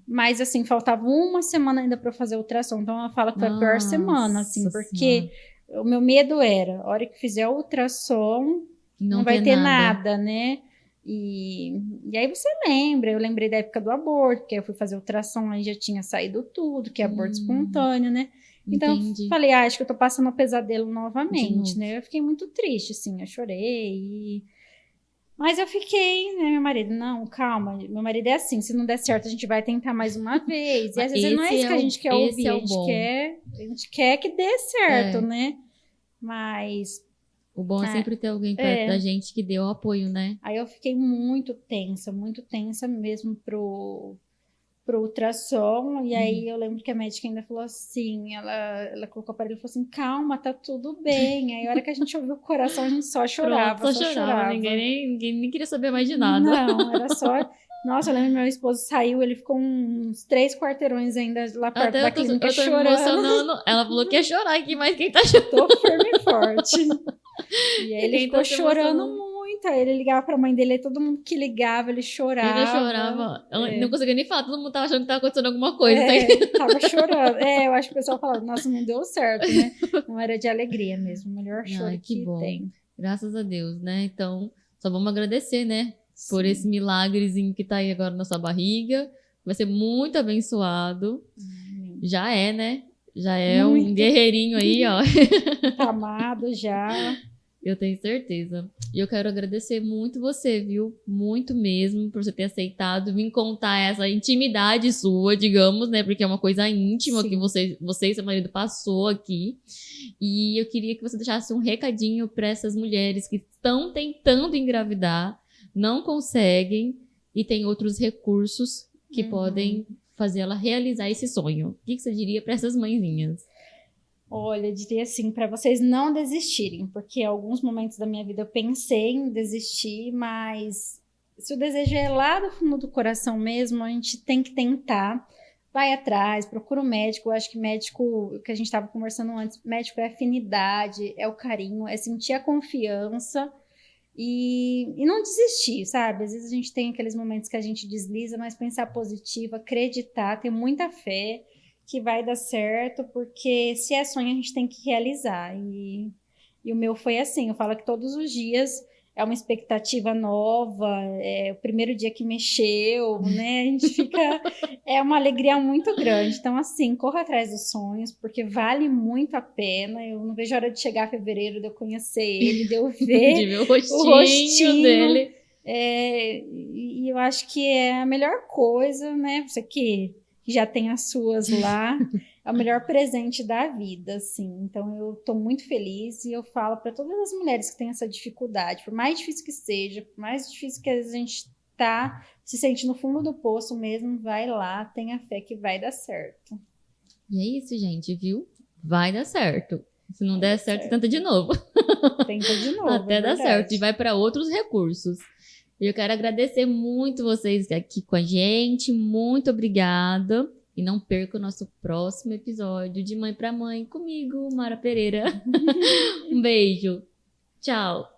mas assim, faltava uma semana ainda para eu fazer a ultrassom, então ela fala que foi a pior semana, assim, porque o meu medo era, a hora que fizer o ultrassom, não vai ter nada, né? E aí você lembra, eu lembrei da época do aborto, porque eu fui fazer ultrassom, aí já tinha saído tudo, que é aborto espontâneo, né? Então, eu falei, acho que eu tô passando um pesadelo novamente, né? Eu fiquei muito triste, assim, eu chorei. Mas eu fiquei, né, meu marido, não, calma, meu marido é assim, se não der certo, a gente vai tentar mais uma vez. E às vezes não é isso que a gente quer ouvir, a gente quer que dê certo, né? Mas... O bom é sempre ter alguém perto da gente que dê o apoio, né? Aí eu fiquei muito tensa mesmo pro ultrassom, e aí eu lembro que a médica ainda falou assim, ela colocou o aparelho e falou assim, calma, tá tudo bem. Aí a hora que a gente ouviu o coração, a gente só chorava. Pronto, só chorava. Ninguém nem queria saber mais de nada. Não, era só... Nossa, eu lembro que meu esposo saiu, ele ficou uns 3 quarteirões ainda lá perto da clínica chorando. Emocionando. Ela falou que ia chorar aqui, mas quem tá chorando? Tô firme e forte. E aí ele ficou chorando muito. Aí ele ligava pra mãe dele, e todo mundo que ligava, ele chorava. Ele chorava. Ela não conseguia nem falar, todo mundo tava achando que tava acontecendo alguma coisa. Tava chorando. Eu acho que o pessoal falava, nossa, não deu certo, né? Não era de alegria mesmo, o melhor choro que tem. Graças a Deus, né? Então, só vamos agradecer, né? Sim. Por esse milagrezinho que tá aí agora na sua barriga. Vai ser muito abençoado. Já é, né? Já é muito. Um guerreirinho aí, ó. Amado já. Eu tenho certeza. E eu quero agradecer muito você, viu? Muito mesmo, por você ter aceitado vir contar essa intimidade sua, digamos, né? Porque é uma coisa íntima que você e seu marido passou aqui. E eu queria que você deixasse um recadinho para essas mulheres que estão tentando engravidar, não conseguem e tem outros recursos que podem fazer ela realizar esse sonho. O que você diria para essas mãezinhas? Olha, eu diria assim, para vocês não desistirem, porque em alguns momentos da minha vida eu pensei em desistir, mas se o desejo é lá do fundo do coração mesmo, a gente tem que tentar, vai atrás, procura um médico. Eu acho que médico, o que a gente estava conversando antes, médico é afinidade, é o carinho, é sentir a confiança e não desistir, sabe? Às vezes a gente tem aqueles momentos que a gente desliza, mas pensar positivo, acreditar, ter muita fé, que vai dar certo, porque se é sonho a gente tem que realizar, e o meu foi assim, eu falo que todos os dias é uma expectativa nova, é o primeiro dia que mexeu, né, a gente fica, é uma alegria muito grande, então assim, corra atrás dos sonhos, porque vale muito a pena. Eu não vejo a hora de chegar fevereiro, de eu conhecer ele, de eu ver, de ver o rostinho dele, e eu acho que é a melhor coisa, né, você que já tem as suas lá, é o melhor presente da vida, assim. Então, eu tô muito feliz e eu falo para todas as mulheres que têm essa dificuldade, por mais difícil que seja, por mais difícil que às vezes a gente tá se sente no fundo do poço mesmo, vai lá, tenha fé que vai dar certo. E é isso, gente, viu? Vai dar certo. Se não der certo, tenta de novo. Tenta de novo. Até dar certo. E vai para outros recursos. Eu quero agradecer muito vocês aqui com a gente. Muito obrigada. E não perca o nosso próximo episódio de Mãe pra Mãe comigo, Mara Pereira. Um beijo. Tchau.